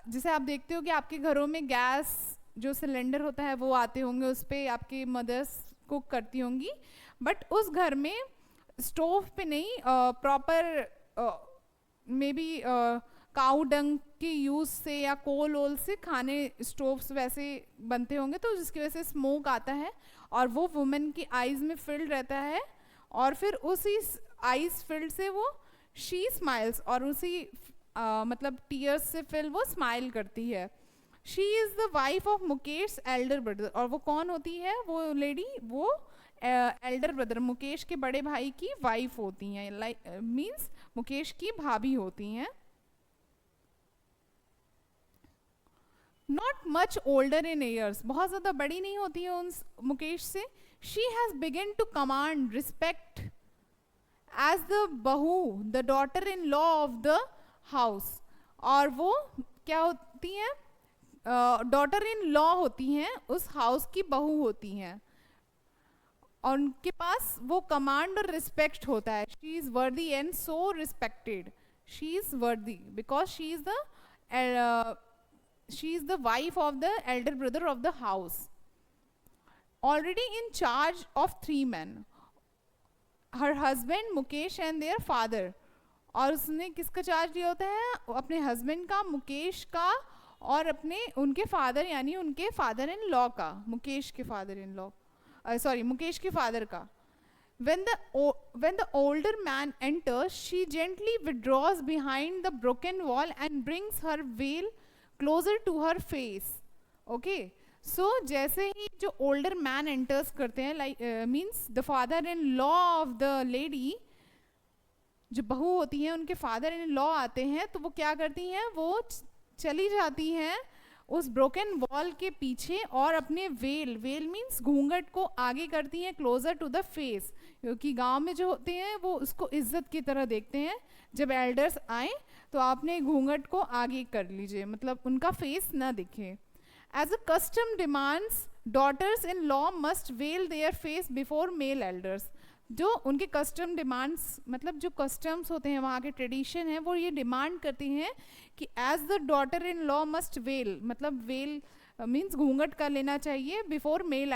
जैसे आप देखते हो कि आपके घरों में गैस जो सिलेंडर होता है वो आते होंगे, उस पर आपकी मदर्स कुक करती होंगी, बट उस घर में स्टोव पे नहीं, प्रॉपर मे बी काऊ डंग के यूज़ से या कोल ओल से खाने स्टोव्स वैसे बनते होंगे, तो जिसकी वजह से स्मोक आता है, और वो वुमेन की आइज़ में फिल्ड रहता है, और फिर उसी आइज़ फिल्ड से वो शी स्माइल्स, और उसी मतलब टीयर्स से फिल वो स्माइल करती है। She is the wife of Mukesh Elder brother, और वो कौन होती है वो लेडी, वो एल्डर ब्रदर मुकेश के बड़े भाई की वाइफ होती हैं, मीन्स मुकेश की भाभी होती हैं। Not much older in years, बहुत ज़्यादा बड़ी नहीं होती है उन मुकेश से। She has begun to command respect as the bahu, the daughter in law of the house, और वो क्या होती हैं, डॉटर इन लॉ होती हैं, उस हाउस की बहू होती हैं, और उनके पास वो कमांड और रिस्पेक्ट होता है। She is worthy and so respected, she is worthy because she is the wife of the elder brother of the house, already in charge of 3 men, her husband Mukesh and their father, और उसने किसका charge लिया होता है, अपने husband का, मुकेश का, और अपने उनके फादर यानी उनके फादर इन लॉ का, मुकेश के father in law, sorry Mukesh के फादर का। When the older man enters, she gently withdraws behind the broken wall and brings her veil closer to her face. Okay, so जैसे ही जो older man enters करते हैं, like means the father-in-law of the lady, जो बहू होती हैं उनके father in law आते हैं, तो वो क्या करती हैं, वो चली जाती हैं उस ब्रोकन वॉल के पीछे और अपने वेल, वेल मीन्स घूंघट को आगे करती हैं क्लोजर टू द फेस, क्योंकि गांव में जो होते हैं वो उसको इज्जत की तरह देखते हैं। जब एल्डर्स आए तो आपने घूंघट को आगे कर लीजिए, मतलब उनका फेस ना दिखे। As a custom demands daughters in law must veil their face before male elders. जो उनके कस्टम डिमांड्स, मतलब जो कस्टम्स होते हैं वहाँ के ट्रेडिशन है, वो ये डिमांड करती हैं कि as the daughter in law must veil, मतलब वेल मीन्स घूंघट कर लेना चाहिए बिफोर मेल।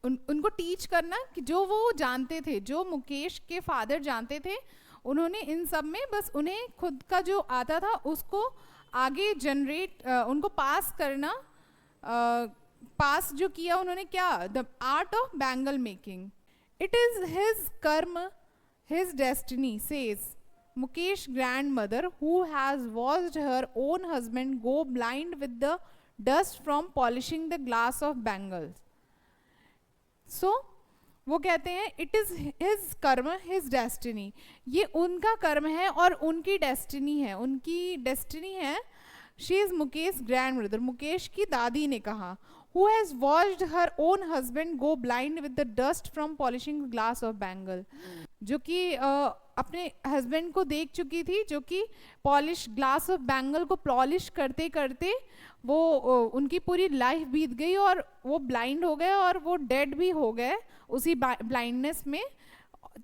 उनको टीच करना कि जो वो जानते थे, जो मुकेश के फादर जानते थे, उन्होंने इन सब में बस उन्हें खुद का जो आता था उसको आगे जनरेट, उनको पास करना। पास जो किया उन्होंने, क्या, the art of bangle making. It is his karam, his destiny says Mukesh grandmother who has watched her own husband go blind with the dust from polishing the glass of bangles. So वो कहते हैं it is his karam his destiny, ये उनका कर्म है और उनकी destiny है, उनकी डेस्टिनी है। She is Mukesh grand mother, Mukesh की दादी ने कहा, who has watched her own husband go blind with the dust from polishing glass of bangle, जो कि अपने हस्बैंड को देख चुकी थी, जो कि पॉलिश ग्लास ऑफ बैंगल को पॉलिश करते करते वो उनकी पूरी लाइफ बीत गई और वो ब्लाइंड हो गए और वो डेड भी हो गए उसी ब्लाइंडनेस में।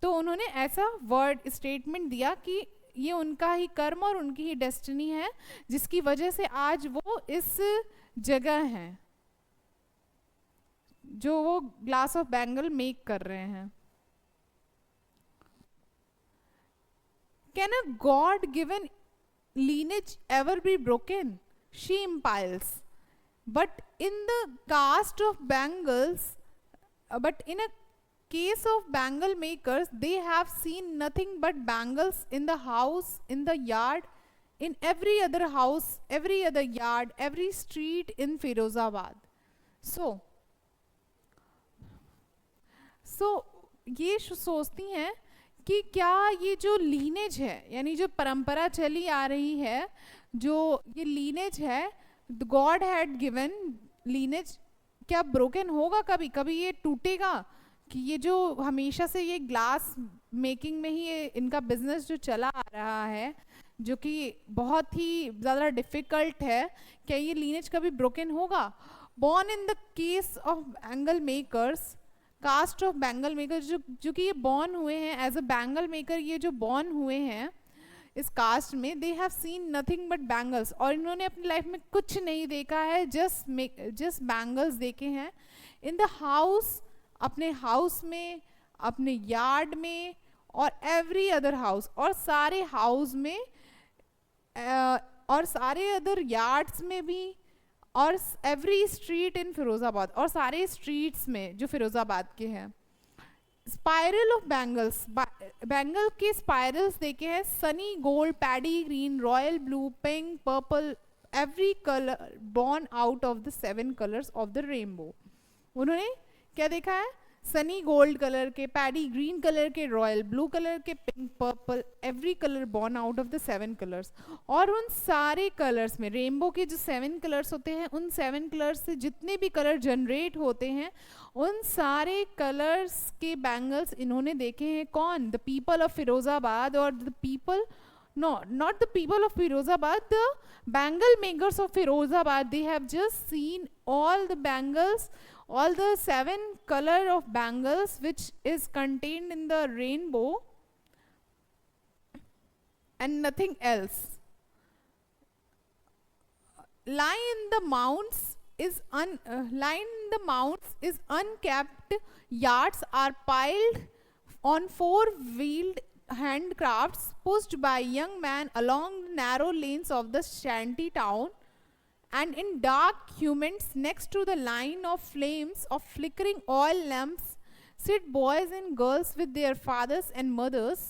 तो उन्होंने ऐसा वर्ड स्टेटमेंट दिया कि ये उनका ही कर्म और उनकी ही डेस्टिनी है, जिसकी वजह से आज वो इस जगह हैं जो वो ग्लास ऑफ बैंगल मेक कर रहे हैं। Can a God given lineage ever be broken? She impiles. But in the cast of bangles, but in a case of bangle makers, they have seen nothing but bangles in the house, in the yard, in every other house, every other yard, every street in Firozabad. So ये सोचती हैं कि क्या ये जो lineage है, यानी जो परंपरा चली आ रही है, जो ये लीनेज है, गॉड हैड गिवन लीनेज, क्या ब्रोकन होगा कभी, कभी ये टूटेगा? कि ये जो हमेशा से ये ग्लास मेकिंग में ही ये इनका बिजनेस जो चला आ रहा है, जो कि बहुत ही ज़्यादा डिफ़िकल्ट है, क्या ये लीनेज कभी ब्रोकन होगा? Born in the caste of bangle makers, caste of bangle maker, जो कि ये बॉर्न हुए हैं एज अ बैंगल मेकर, ये जो बॉर्न हुए हैं इस कास्ट में, they have seen nothing but bangles, और इन्होंने अपनी लाइफ में कुछ नहीं देखा है, जस्ट बैंगल्स देखे हैं। इन द हाउस, अपने हाउस में, अपने यार्ड में, और एवरी अदर हाउस, और सारे हाउस में, और सारे अदर यार्ड्स में भी, और एवरी स्ट्रीट इन फिरोजाबाद, और सारे स्ट्रीट्स में जो फिरोजाबाद के हैं। स्पाइरल ऑफ बैंगल्स, बैंगल के स्पाइरल्स देखे हैं, Sunny gold, paddy green, royal blue, pink, purple every color born out of the 7 colors of the rainbow. उन्होंने क्या देखा है? सनी गोल्ड कलर के, पैडी ग्रीन कलर के, रॉयल ब्लू कलर के, pink purple, every colour born out of the 7 colours. और उन सारे कलर्स में, रेनबो के जो 7 कलर्स होते हैं, उन 7 कलर्स से जितने भी कलर जनरेट होते हैं, उन सारे कलर्स के बैंगल्स इन्होंने देखे हैं. कौन? द पीपल ऑफ फिरोजाबाद, और the people, no, not the people of Firozabad, the bangle makers of Firozabad. They have just seen all the bangles, all the 7 color of bangles which is contained in the rainbow and nothing else. Lying in the mounds is unkept yards are piled on 4-wheeled handcrafts pushed by young men along the narrow lanes of the shanty town, and in dark humans next to the line of flames of flickering oil lamps sit boys and girls with their fathers and mothers,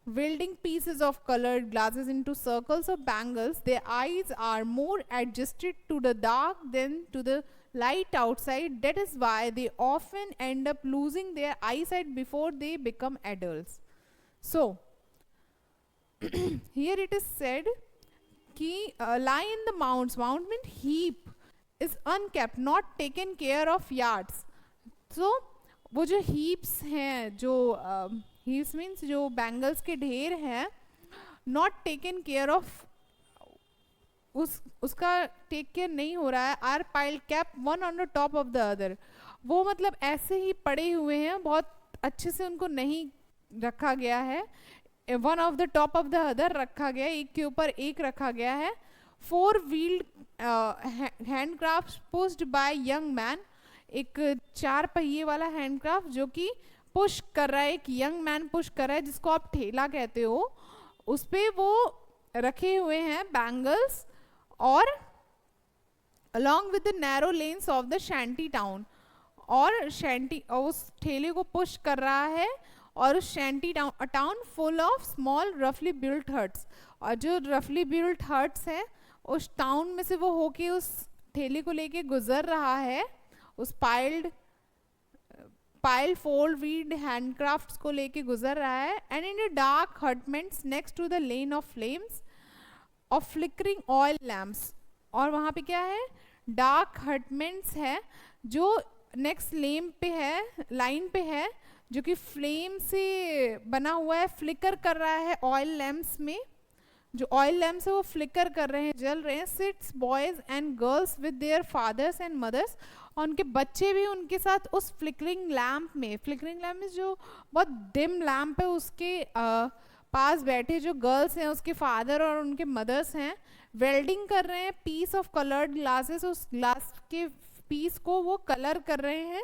wielding pieces of colored glasses into circles of bangles. Their eyes are more adjusted to the dark than to the light outside. That is why they often end up losing their eyesight before they become adults. So here it is said कि lie in the mounds, mount mean heap, is unkept, not taken care of yards. So वो जो heaps हैं, जो heaps means जो bangles के ढेर हैं, not taken care of, उसका टेक केयर नहीं हो रहा है. Are piled cap one on the top of the other, वो मतलब ऐसे ही पड़े हुए हैं, बहुत अच्छे से उनको नहीं रखा गया है. One of the top of the other रखा गया, एक के ऊपर एक रखा गया है. 4-wheeled handcraft pushed by young man, एक 4 पहिए वाला हैंडक्राफ्ट जो कि पुश कर रहा है, एक यंग मैन पुश कर रहा है, जिसको आप ठेला कहते हो. उस पे वो रखे हुए हैं बैंगल्स, और along with the narrow lanes of the shanty town, और शैंटी उस ठेले को पुश कर रहा है, और उस shanty town full of small रफली बिल्ट हट्स, और जो रफली बिल्ट हट्स हैं उस टाउन में से वो होके उस ठेले को लेके गुजर रहा है, उस पाइल्ड 4-wheeled हैंडक्राफ्ट्स को लेके गुजर रहा है. And in a dark hutments next to the lane of flames of flickering oil lamps, और वहाँ पे क्या है? डार्क हटमेंट्स है जो नेक्स्ट लेन पे है, लाइन पे है, जो कि फ्लेम से बना हुआ है, फ्लिकर कर रहा है ऑयल लैम्प्स में. जो ऑयल लैम्प्स है वो फ्लिकर कर रहे हैं, जल रहे हैं. Sits boys and girls with their fathers and mothers, और उनके बच्चे भी उनके साथ उस फ्लिकरिंग लैम्प में, फ्लिकरिंग लैम्प में जो बहुत डिम लैम्प है उसके पास बैठे जो गर्ल्स हैं, उसके फादर और उनके मदर्स हैं, वेल्डिंग कर रहे हैं पीस ऑफ कलर्ड ग्लासेस. उस ग्लास के पीस को वो कलर कर रहे हैं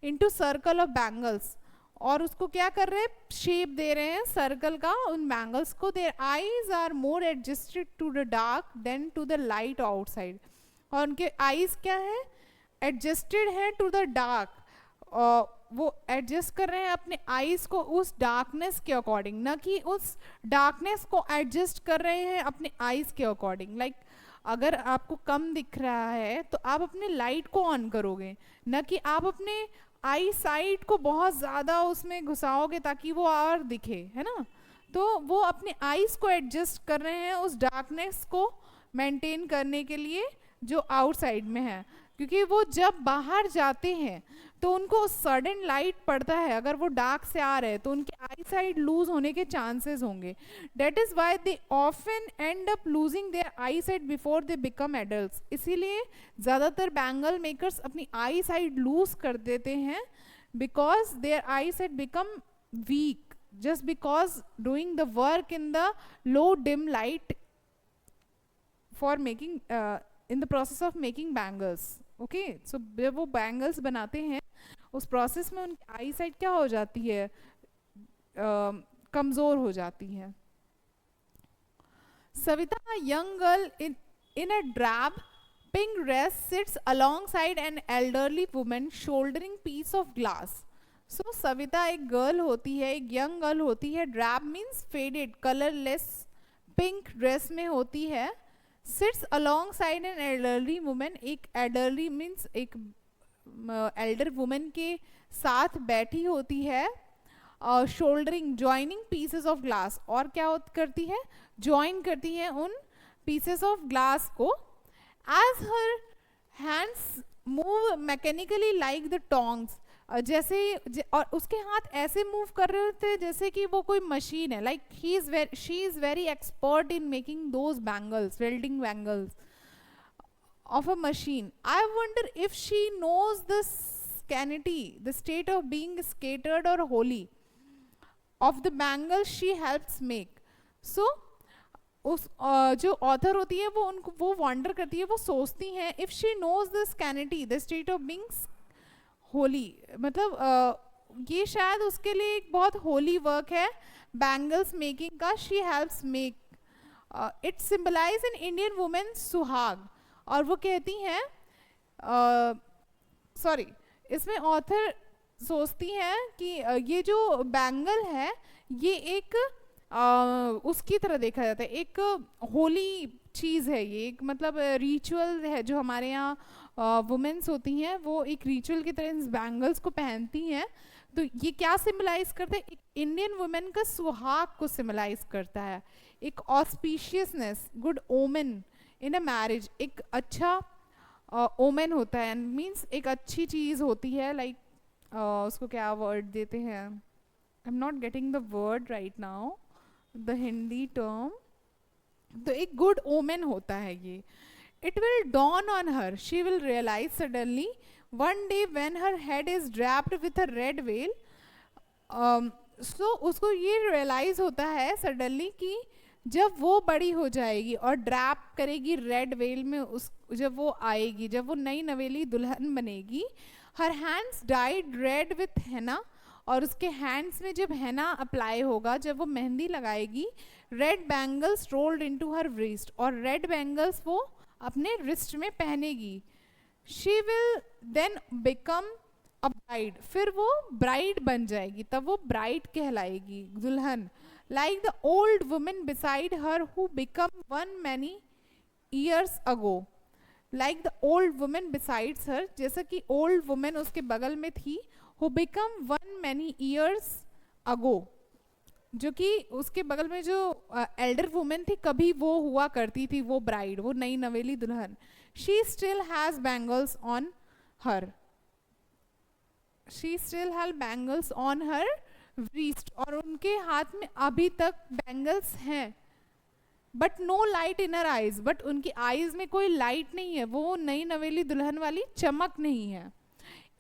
इनटू सर्कल ऑफ बैंगल्स, और उसको क्या कर रहे हैं? शेप दे रहे हैं सर्कल का उन बैंगल्स को. Their eyes are more adjusted to the dark than to the light outside, और उनके आईज क्या है? एडजस्टेड है टू द डार्क, वो एडजस्ट कर रहे हैं अपने आईज को उस डार्कनेस के अकॉर्डिंग, ना कि उस डार्कनेस को एडजस्ट कर रहे हैं अपने आईज के अकॉर्डिंग. लाइक अगर आपको कम दिख रहा है तो आप अपने लाइट को ऑन करोगे, ना कि आप अपने आई साइट को बहुत ज़्यादा उसमें घुसाओगे ताकि वो और दिखे, है ना. तो वो अपने आईज को एडजस्ट कर रहे हैं उस डार्कनेस को मेंटेन करने के लिए जो आउटसाइड में है, क्योंकि वो जब बाहर जाते हैं तो उनको सडन लाइट पड़ता है, अगर वो डार्क से आ रहे हैं तो उनके आई साइड लूज होने के चांसेस होंगे. That is why they often end up losing their eyesight before they become adults. इसीलिए ज़्यादातर बैंगल मेकर्स अपनी आई साइड लूज कर देते हैं, because their eyesight become weak just because doing the work in the low dim light for making in the process of making bangles. Okay, so जब वो bangles बनाते हैं उस process में उनकी आई साइट क्या हो जाती है? कमज़ोर हो जाती है. Savita, young girl in a drab pink dress sits alongside an elderly woman shouldering piece of glass. So Savita एक गर्ल होती है, एक यंग गर्ल होती है. Drab means faded, colourless, pink dress में होती है. Sits alongside an elderly women, एक एल्डरली मीन्स एक एल्डर वुमेन के साथ बैठी होती है, soldering joining pieces of glass, और क्या करती है, ज्वाइन करती है उन पीसेस ऑफ ग्लास को। As her hands move mechanically like the tongs, जैसे और उसके हाथ ऐसे मूव कर रहे थे जैसे कि वो कोई मशीन है, like she is very expert in making those bangles, welding bangles of a machine. I wonder if she knows the scanty, the state of being scattered or holy of the bangles she helps make. So उस जो author होती है वो उनको वो wander करती है, वो सोचती हैं if she knows the sanctity, the state of being holy, मतलब ये शायद उसके लिए एक बहुत होली वर्क है बैंगल्स मेकिंग का, she helps make it symbolise in Indian women suhag. और वो कहती हैं सॉरी इसमें ऑथर सोचती हैं कि ये जो बैंगल है ये एक उसकी तरह देखा जाता है, एक होली चीज़ है, ये एक मतलब रिचुअल है जो हमारे यहाँ वुमेन्स होती हैं वो एक रिचुअल की तरह इस बैंगल्स को पहनती हैं। तो ये क्या सिम्बलाइज करता है, एक इंडियन वुमेन का सुहाग को सिम्बलाइज करता है, एक auspiciousness, good omen in a marriage, एक अच्छा ओमेन होता है, मीन्स एक अच्छी चीज़ होती है, लाइक उसको क्या वर्ड देते हैं, I am not getting the word right now, the Hindi term, तो एक गुड ओमेन होता है ये। It will dawn on her, she will realise suddenly one day when her head is draped with a red veil, so उसको ये realise होता है suddenly कि जब वो बड़ी हो जाएगी और ड्रैप करेगी रेड वेल में, उस जब वो आएगी, जब वो नई नवेली दुल्हन बनेगी, her hands died red with हैना, और उसके हैंड्स में जब हैना अप्लाई होगा, जब वो मेहंदी लगाएगी, red bangles rolled into her wrist, और रेड बैंगल्स वो अपने रिस्ट में पहनेगी। She will then become a bride, फिर वो ब्राइड बन जाएगी, तब वो ब्राइड कहलाएगी, दुल्हन। Like the old woman beside her who become one many years ago, like the old woman besides her, जैसा कि old woman उसके बगल में थी, who become one many years ago, जो कि उसके बगल में जो elder woman थी कभी वो हुआ करती थी, वो bride, वो नई नवेली दुल्हन। She still has bangles on her, she still has bangles on her wrist, और उनके हाथ में अभी तक बैंगल्स हैं, but no light in her eyes, but उनकी आईज में कोई लाइट नहीं है, वो नई नवेली दुल्हन वाली चमक नहीं है।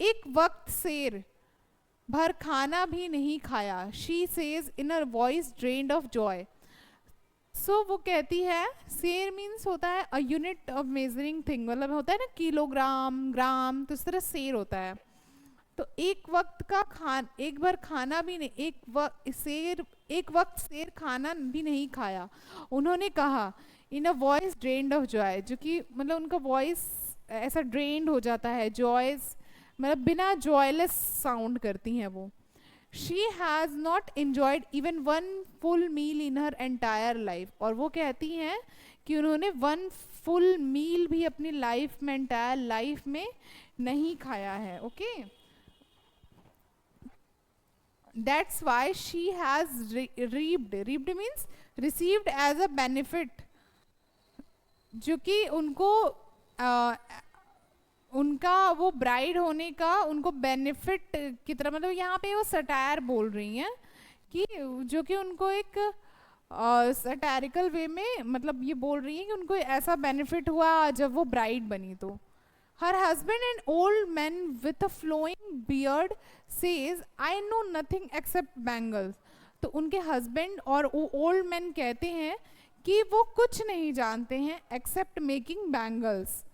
एक वक्त शेर भर खाना भी नहीं खाया, she says in a voice drained of joy. So वो कहती है, शेर मीन्स होता है a unit of measuring thing, मतलब होता है ना किलोग्राम ग्राम, तो इस तरह शेर होता है। तो एक वक्त का एक बार खाना भी नहीं, एक वक्त शेर खाना भी नहीं खाया। उन्होंने कहा in a voice drained of joy, जो कि मतलब उनका वॉइस ऐसा ड्रेन्ड हो जाता है, जॉयस मतलब बिना जॉयलेस साउंड करती हैं वो। She has not enjoyed even one full meal in her entire life, और वो कहती हैं कि उन्होंने वन फुल मील भी अपनी लाइफ में, एंटायर लाइफ में नहीं खाया है। Okay, that's why she has reaped means received as a benefit, जो कि उनको उनका वो ब्राइड होने का उनको बेनिफिट की तरह, मतलब यहाँ पे वो सटायर बोल रही हैं कि जो कि उनको एक सटारिकल वे में मतलब ये बोल रही हैं कि उनको ऐसा बेनिफिट हुआ जब वो ब्राइड बनी। तो her husband, an old man with a flowing beard, says I know nothing except bangles, तो उनके हस्बैंड और वो ओल्ड मैन कहते हैं कि वो कुछ नहीं जानते हैं except making bangles.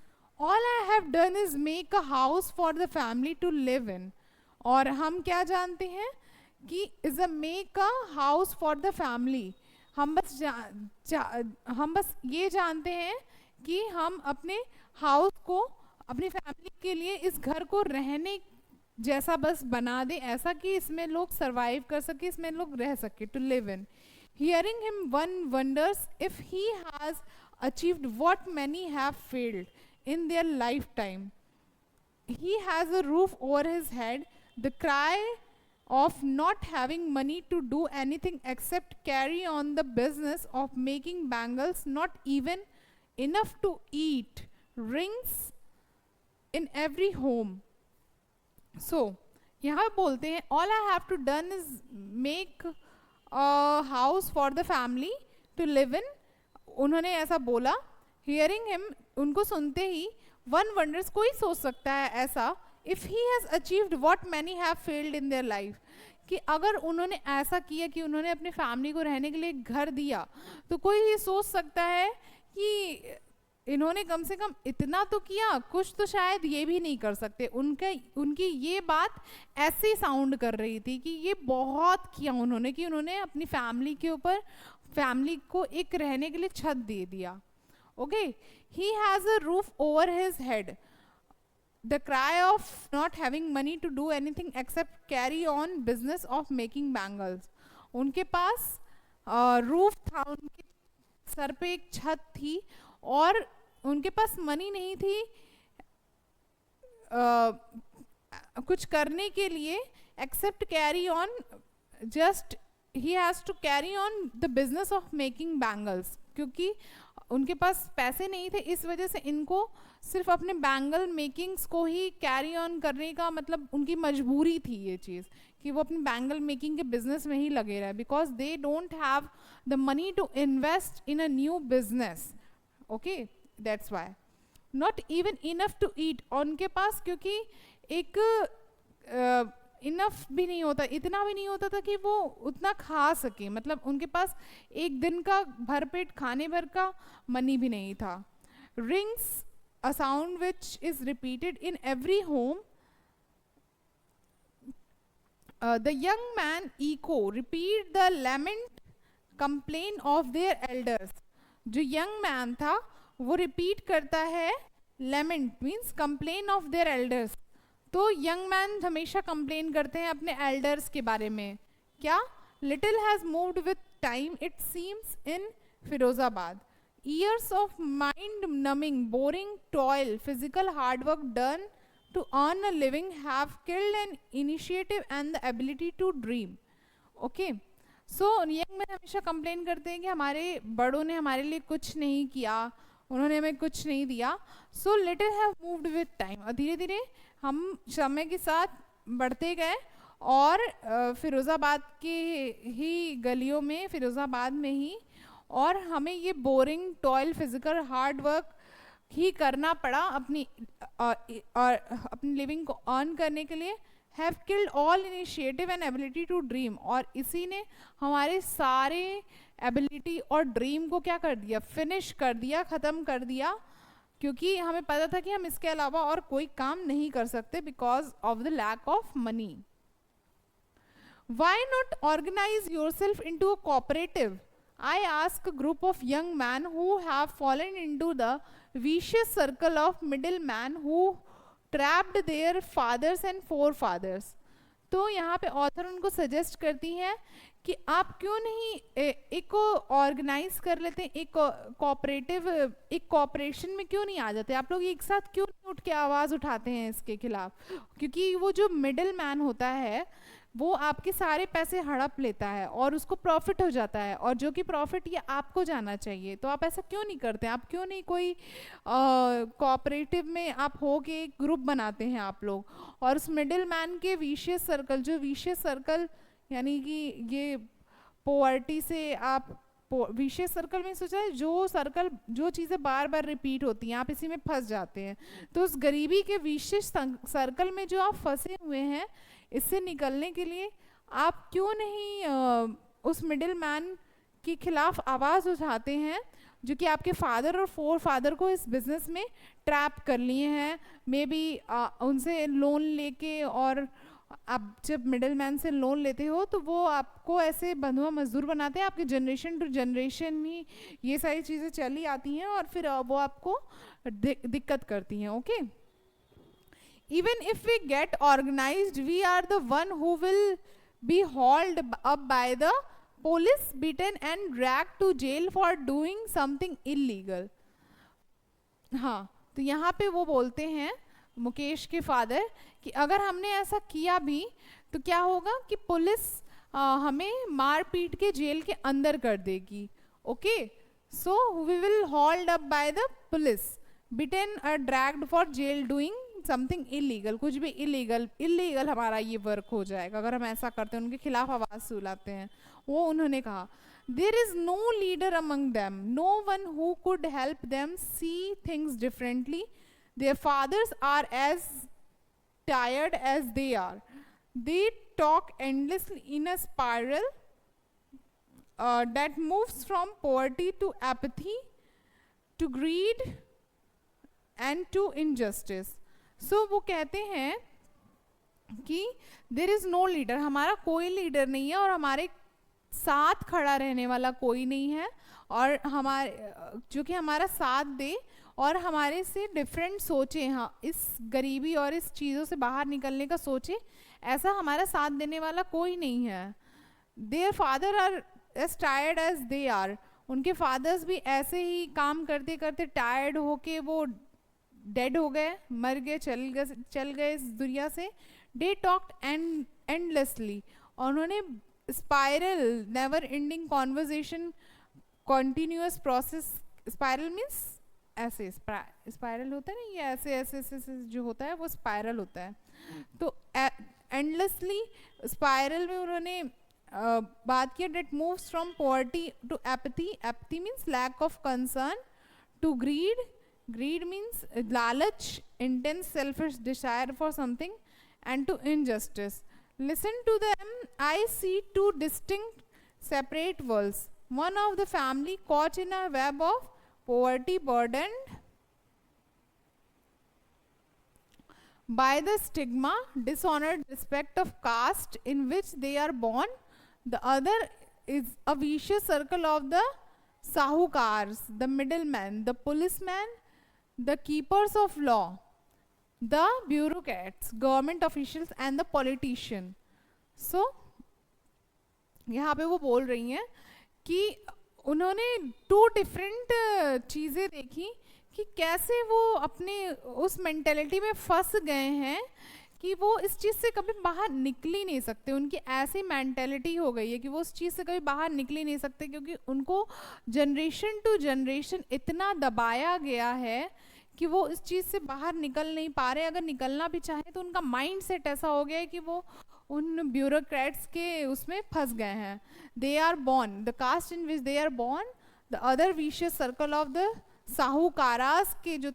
All I have done is make a house for the family to live in, और हम क्या जानते हैं कि is a make a house for the family, हम बस ये जानते हैं कि हम अपने हाउस को अपनी फैमिली के लिए इस घर को रहने जैसा बस बना दें, ऐसा कि इसमें लोग सरवाइव कर सके, इसमें लोग रह सके, to live in. Hearing him one wonders if he has achieved what many have failed in their lifetime. He has a roof over his head. The cry of not having money to do anything except carry on the business of making bangles, not even enough to eat, rings in every home. So यहाँ बोलते हैं all I have to done is make a house for the family to live in. उन्होंने ऐसा बोला. Hearing him, उनको सुनते ही one wonders, कोई सोच सकता है ऐसा, if he has achieved what many have failed in their life, कि अगर उन्होंने ऐसा किया कि उन्होंने अपनी फैमिली को रहने के लिए एक घर दिया, तो कोई ये सोच सकता है कि इन्होंने कम से कम इतना तो किया, कुछ तो शायद ये भी नहीं कर सकते. उनकी ये बात ऐसे साउंड कर रही थी कि ये बहुत किया उन्होंने, कि उन्होंने अपनी फैमिली के ऊपर, फैमिली को एक रहने के लिए छत दे दिया. Okay, he has a roof over his head. The cry of not having money to do anything except carry on business of making bangles. उनके पास रूफ था, उनके सर पे एक छत थी, और उनके पास मनी नहीं थी कुछ करने के लिए, except carry on, just he has to carry on the business of making bangles. क्योंकि उनके पास पैसे नहीं थे, इस वजह से इनको सिर्फ अपने बैंगल मेकिंग्स को ही कैरी ऑन करने का, मतलब उनकी मजबूरी थी ये चीज़ कि वो अपने बैंगल मेकिंग के बिजनेस में ही लगे रहे, because they don't have the money to invest in a new business. Okay, that's why. Not even enough to eat, उनके पास क्योंकि एक इनफ भी नहीं होता, इतना भी नहीं होता था कि वो उतना खा सके, मतलब उनके पास एक दिन का भरपेट खाने भर का मनी भी नहीं था. Rings, a sound which is repeated in every home. The young man echo, repeat the lament, complain of their elders. जो young man था वो repeat करता है, lament means complain of their elders. तो young man हमेशा complain करते हैं अपने elders के बारे में. क्या? Little has moved with time, it seems, in Firozabad. Years of mind-numbing, boring toil, physical hard work done to earn a living have killed an initiative and the ability to dream. Okay, so young men हमेशा complain करते हैं कि हमारे बड़ों ने हमारे लिए कुछ नहीं किया, उन्होंने हमें कुछ नहीं दिया. So little have moved with time. और धीरे धीरे हम समय के साथ बढ़ते गए, और फिरोज़ाबाद के ही गलियों में, फिरोज़ाबाद में ही, और हमें ये boring toil, physical hard work ही करना पड़ा अपनी लिविंग को अर्न करने के लिए. Have killed all initiative and ability to dream, और इसी ने हमारे सारे एबिलिटी और ड्रीम को क्या कर दिया, फिनिश कर दिया, ख़त्म कर दिया, क्योंकि हमें पता था कि हम इसके अलावा और कोई काम नहीं कर सकते because of the lack of money. Why not organise yourself into a cooperative? I ask a group of young men who have fallen into the vicious circle of middlemen who trapped their fathers and forefathers. तो यहाँ पे author उनको suggest करती है कि आप क्यों नहीं एक को ऑर्गेनाइज कर लेते हैं, एक कोऑपरेटिव, एक कॉपरेशन में क्यों नहीं आ जाते आप लोग, एक साथ क्यों नहीं उठ के आवाज़ उठाते हैं इसके खिलाफ. क्योंकि वो जो मिडिल मैन होता है वो आपके सारे पैसे हड़प लेता है और उसको प्रॉफिट हो जाता है, और जो कि प्रॉफिट ये आपको जाना चाहिए. तो आप ऐसा क्यों नहीं करते, आप क्यों नहीं कोई कोऑपरेटिव में आप हो के एक ग्रुप बनाते हैं आप लोग. और उस मिडिल मैन के विशियस सर्कल, जो विशियस सर्कल यानी कि ये पोवर्टी से आप विशेष सर्कल में सोचा है, जो सर्कल, जो चीज़ें बार बार रिपीट होती हैं, आप इसी में फंस जाते हैं. तो उस गरीबी के विशेष सर्कल में जो आप फंसे हुए हैं, इससे निकलने के लिए आप क्यों नहीं उस मिडिल मैन के खिलाफ आवाज़ उठाते हैं जो कि आपके फादर और फोर फादर को इस बिज़नेस में ट्रैप कर लिए हैं. मे बी उनसे लोन लेके, और आप जब मिडिल मैन से लोन लेते हो तो वो आपको ऐसे बंधुआ मजदूर बनाते हैं, आपके जनरेशन टू जनरेशन ही ये सारी चीज़ें चली आती हैं, और फिर वो आपको दिक्कत करती हैं. Okay, even if we get organized, we are the one who will be hauled up by the police beaten and dragged to jail for doing something illegal. हाँ, तो यहाँ पे वो बोलते हैं मुकेश के फादर कि अगर हमने ऐसा किया भी तो क्या होगा कि पुलिस हमें मार पीट के जेल के अंदर कर देगी. Okay, so we will hold up by the police, beaten और dragged for jail doing something illegal. कुछ भी इलीगल हमारा ये वर्क हो जाएगा अगर हम ऐसा करते हैं, उनके खिलाफ आवाज सुलाते हैं. वो उन्होंने कहा there is no leader among them, no one who could help them see things differently. Their fathers are as tired as they are. They talk endlessly in a spiral that moves from poverty to apathy, to greed and to injustice. So वो कहते हैं कि there is no leader, हमारा कोई leader नहीं है और हमारे साथ खड़ा रहने वाला कोई नहीं है और हमारे जो कि हमारा साथ दे और हमारे से डिफरेंट सोचे, हाँ इस गरीबी और इस चीज़ों से बाहर निकलने का सोचे, ऐसा हमारा साथ देने वाला कोई नहीं है. Their father are as tired as they are, उनके फादर्स भी ऐसे ही काम करते करते टायर्ड होके वो डेड हो गए, मर गए, चल गए इस दुनिया से. दे टॉक्ड एंडलेसली, और उन्होंने spiral, never ending conversation, continuous process. Spiral means ऐसे स्पाइरल होता है ना, ये ऐसे ऐसे ऐसे जो होता है वो स्पाइरल होता है. तो एंडलेसली स्पाइरल में उन्होंने बात किया. That moves from poverty to apathy. Apathy means lack of concern. To greed, greed means लालच, intense selfish desire for something. And to injustice. Listen to them, I see two distinct separate worlds. One of the family caught in a web of poverty, burdened by the stigma, dishonored respect of caste in which they are born. The other is a vicious circle of the sahukars, the middlemen, the policemen, the keepers of law, the bureaucrats, government officials and the politician. So यहाँ पे वो बोल रही हैं कि उन्होंने to different चीज़ें देखी कि कैसे वो अपने उस मेंटेलिटी में फंस गए हैं कि वो इस चीज़ से कभी बाहर निकल ही नहीं सकते. उनकी ऐसी मेंटेलिटी हो गई है कि वो उस चीज़ से कभी बाहर निकल ही नहीं सकते, क्योंकि उनको जनरेशन टू जनरेशन इतना दबाया गया है कि वो इस चीज़ से बाहर निकल नहीं पा रहे. अगर निकलना भी चाहे तो उनका माइंड सेट ऐसा हो गया है कि वो उन ब्यूरोक्रेट्स के उसमें फंस गए हैं. They are born, the caste in which they are born, the other vicious circle of the साहूकारास के जो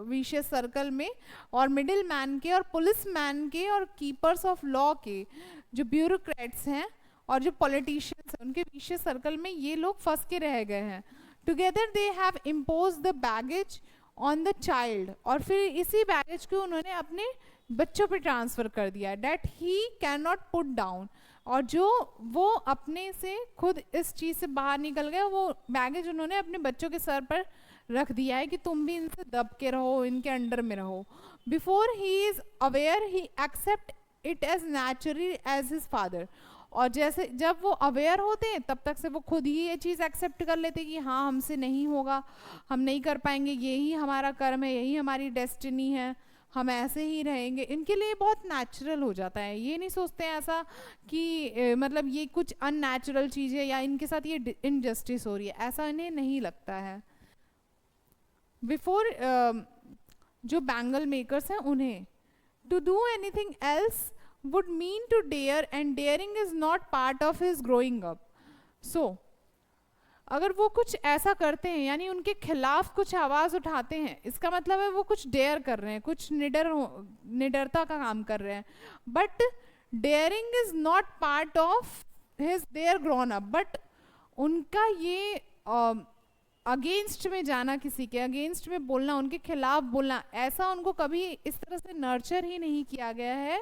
विशियस सर्कल में, और मिडिल मैन के और पुलिस मैन के और कीपर्स ऑफ लॉ के जो ब्यूरोक्रेट्स हैं और जो पॉलिटिशियंस हैं, उनके विशियस सर्कल में ये लोग फंस के रह गए हैं. Together they have impose the baggage on the child, और फिर इसी बैगेज को उन्होंने अपने बच्चों पे ट्रांसफ़र कर दिया. That he can not put down, और जो वो अपने से खुद इस चीज़ से बाहर निकल गए, वो बैगेज उन्होंने अपने बच्चों के सर पर रख दिया है कि तुम भी इनसे दब के रहो, इनके अंडर में रहो. Before he is aware he accept it as naturally as his father. और जैसे जब वो अवेयर होते हैं तब तक से वो खुद ही ये चीज़ एक्सेप्ट कर लेते कि हाँ हमसे नहीं होगा, हम नहीं कर पाएंगे, यही हमारा कर्म है, यही हमारी डेस्टिनी है, हम ऐसे ही रहेंगे. इनके लिए बहुत नेचुरल हो जाता है. ये नहीं सोचते हैं ऐसा कि मतलब ये कुछ अननेचुरल चीज़ है या इनके साथ ये इनजस्टिस हो रही है, ऐसा इन्हें नहीं लगता है. बिफोर जो बैंगल मेकर्स हैं उन्हें to do anything else would mean to dare, and daring is not part of his growing up. So अगर वो कुछ ऐसा करते हैं यानी उनके खिलाफ कुछ आवाज़ उठाते हैं, इसका मतलब है वो कुछ डेयर कर रहे हैं, कुछ निडरता का काम कर रहे हैं. But daring is not part of his their grown up. बट उनका ये अगेंस्ट में जाना, किसी के अगेंस्ट में बोलना, उनके खिलाफ बोलना, ऐसा उनको कभी इस तरह से नर्चर ही नहीं किया गया है.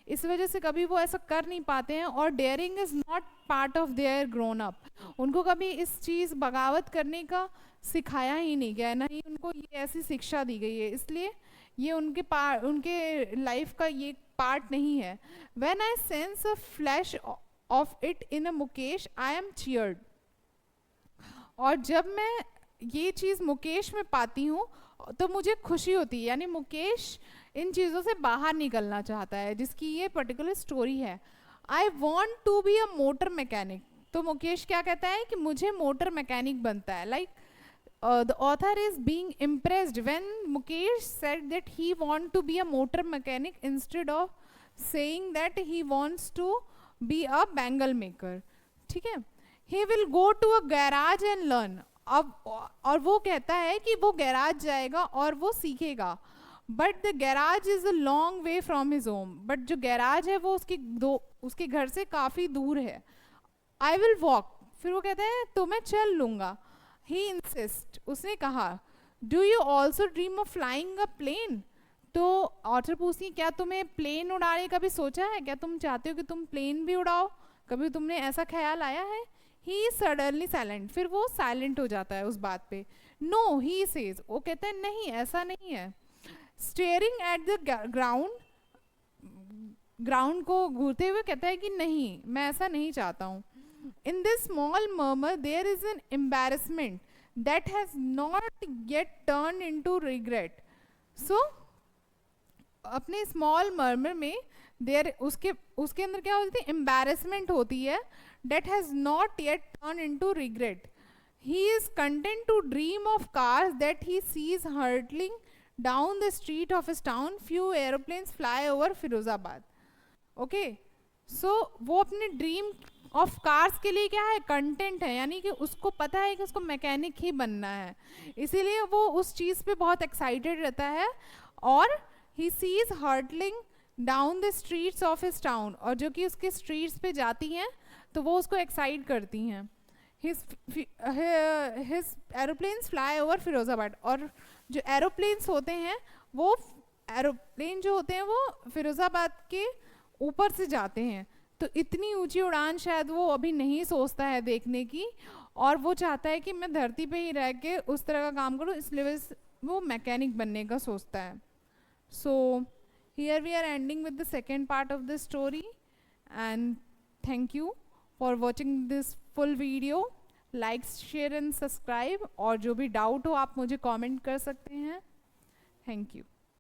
इस वजह से कभी वो ऐसा कर नहीं पाते हैं. और daring is not part of their grown up. उनको कभी इस चीज़ बगावत करने का सिखाया ही नहीं गया है, ना ही उनको ये ऐसी शिक्षा दी गई है. इसलिए ये उनके लाइफ का ये पार्ट नहीं है. When I sense a flash of it in a Mukesh, I am cheered. और जब मैं ये चीज़ मुकेश में पाती हूँ तो मुझे खुशी होती है, यानी मुकेश इन चीज़ों से बाहर निकलना चाहता है, जिसकी ये पर्टिकुलर स्टोरी है. I want to be a motor mechanic. तो मुकेश क्या कहता है कि मुझे मोटर मैकेनिक बनता है. Like the author is being impressed when Mukesh said that he want to be a motor mechanic instead of saying that he wants to be a bangle maker. ठीक है. He will go to a garage and learn. अब और वो कहता है कि वो garage जाएगा और वो सीखेगा. But the garage is a long way from his home. But जो गैराज है वो उसके घर से काफ़ी दूर है. I will walk. फिर वो कहता है तो मैं चल लूँगा. He insist. उसने कहा do you also dream of flying a plane. तो ऑथर पूछती है क्या तुम्हें प्लेन उड़ाने का भी सोचा है, क्या तुम चाहते हो कि तुम प्लेन भी उड़ाओ, कभी तुमने ऐसा ख्याल आया है. He is suddenly silent. फिर वो साइलेंट हो जाता है उस बात पे. No he says. वो कहता है नहीं ऐसा नहीं है. स्टेयरिंग एट द ग्राउंड को घूरते हुए कहता है कि नहीं मैं ऐसा नहीं चाहता हूँ. In this small murmur there is an embarrassment that has not yet turned into regret. So अपने small murmur में there उसके अंदर क्या होती है, embarrassment होती है, that has not yet turned into regret. He is content to dream of cars that he sees hurtling down the street of his town. Few aeroplanes fly over Firozabad. Okay, so वो अपने dream of cars के लिए क्या है, content है, यानी कि उसको पता है कि उसको मैकेनिक ही बनना है, इसीलिए वो उस चीज़ पे बहुत एक्साइटेड रहता है. और he sees hurtling down the streets of his town, और जो कि उसके स्ट्रीट्स पे जाती हैं तो वो उसको एक्साइट करती हैं. His aeroplanes fly over Firozabad. और जो एरोप्लेन्स होते हैं वो एरोप्लेन जो होते हैं वो फिरोज़ाबाद के ऊपर से जाते हैं. तो इतनी ऊंची उड़ान शायद वो अभी नहीं सोचता है देखने की, और वो चाहता है कि मैं धरती पे ही रह के उस तरह का काम करूँ, इसलिए वो मैकेनिक बनने का सोचता है. So here we are ending with the second part of the story, and thank you for watching this full video. Like share and subscribe, और जो भी डाउट हो आप मुझे कमेंट कर सकते हैं. Thank you.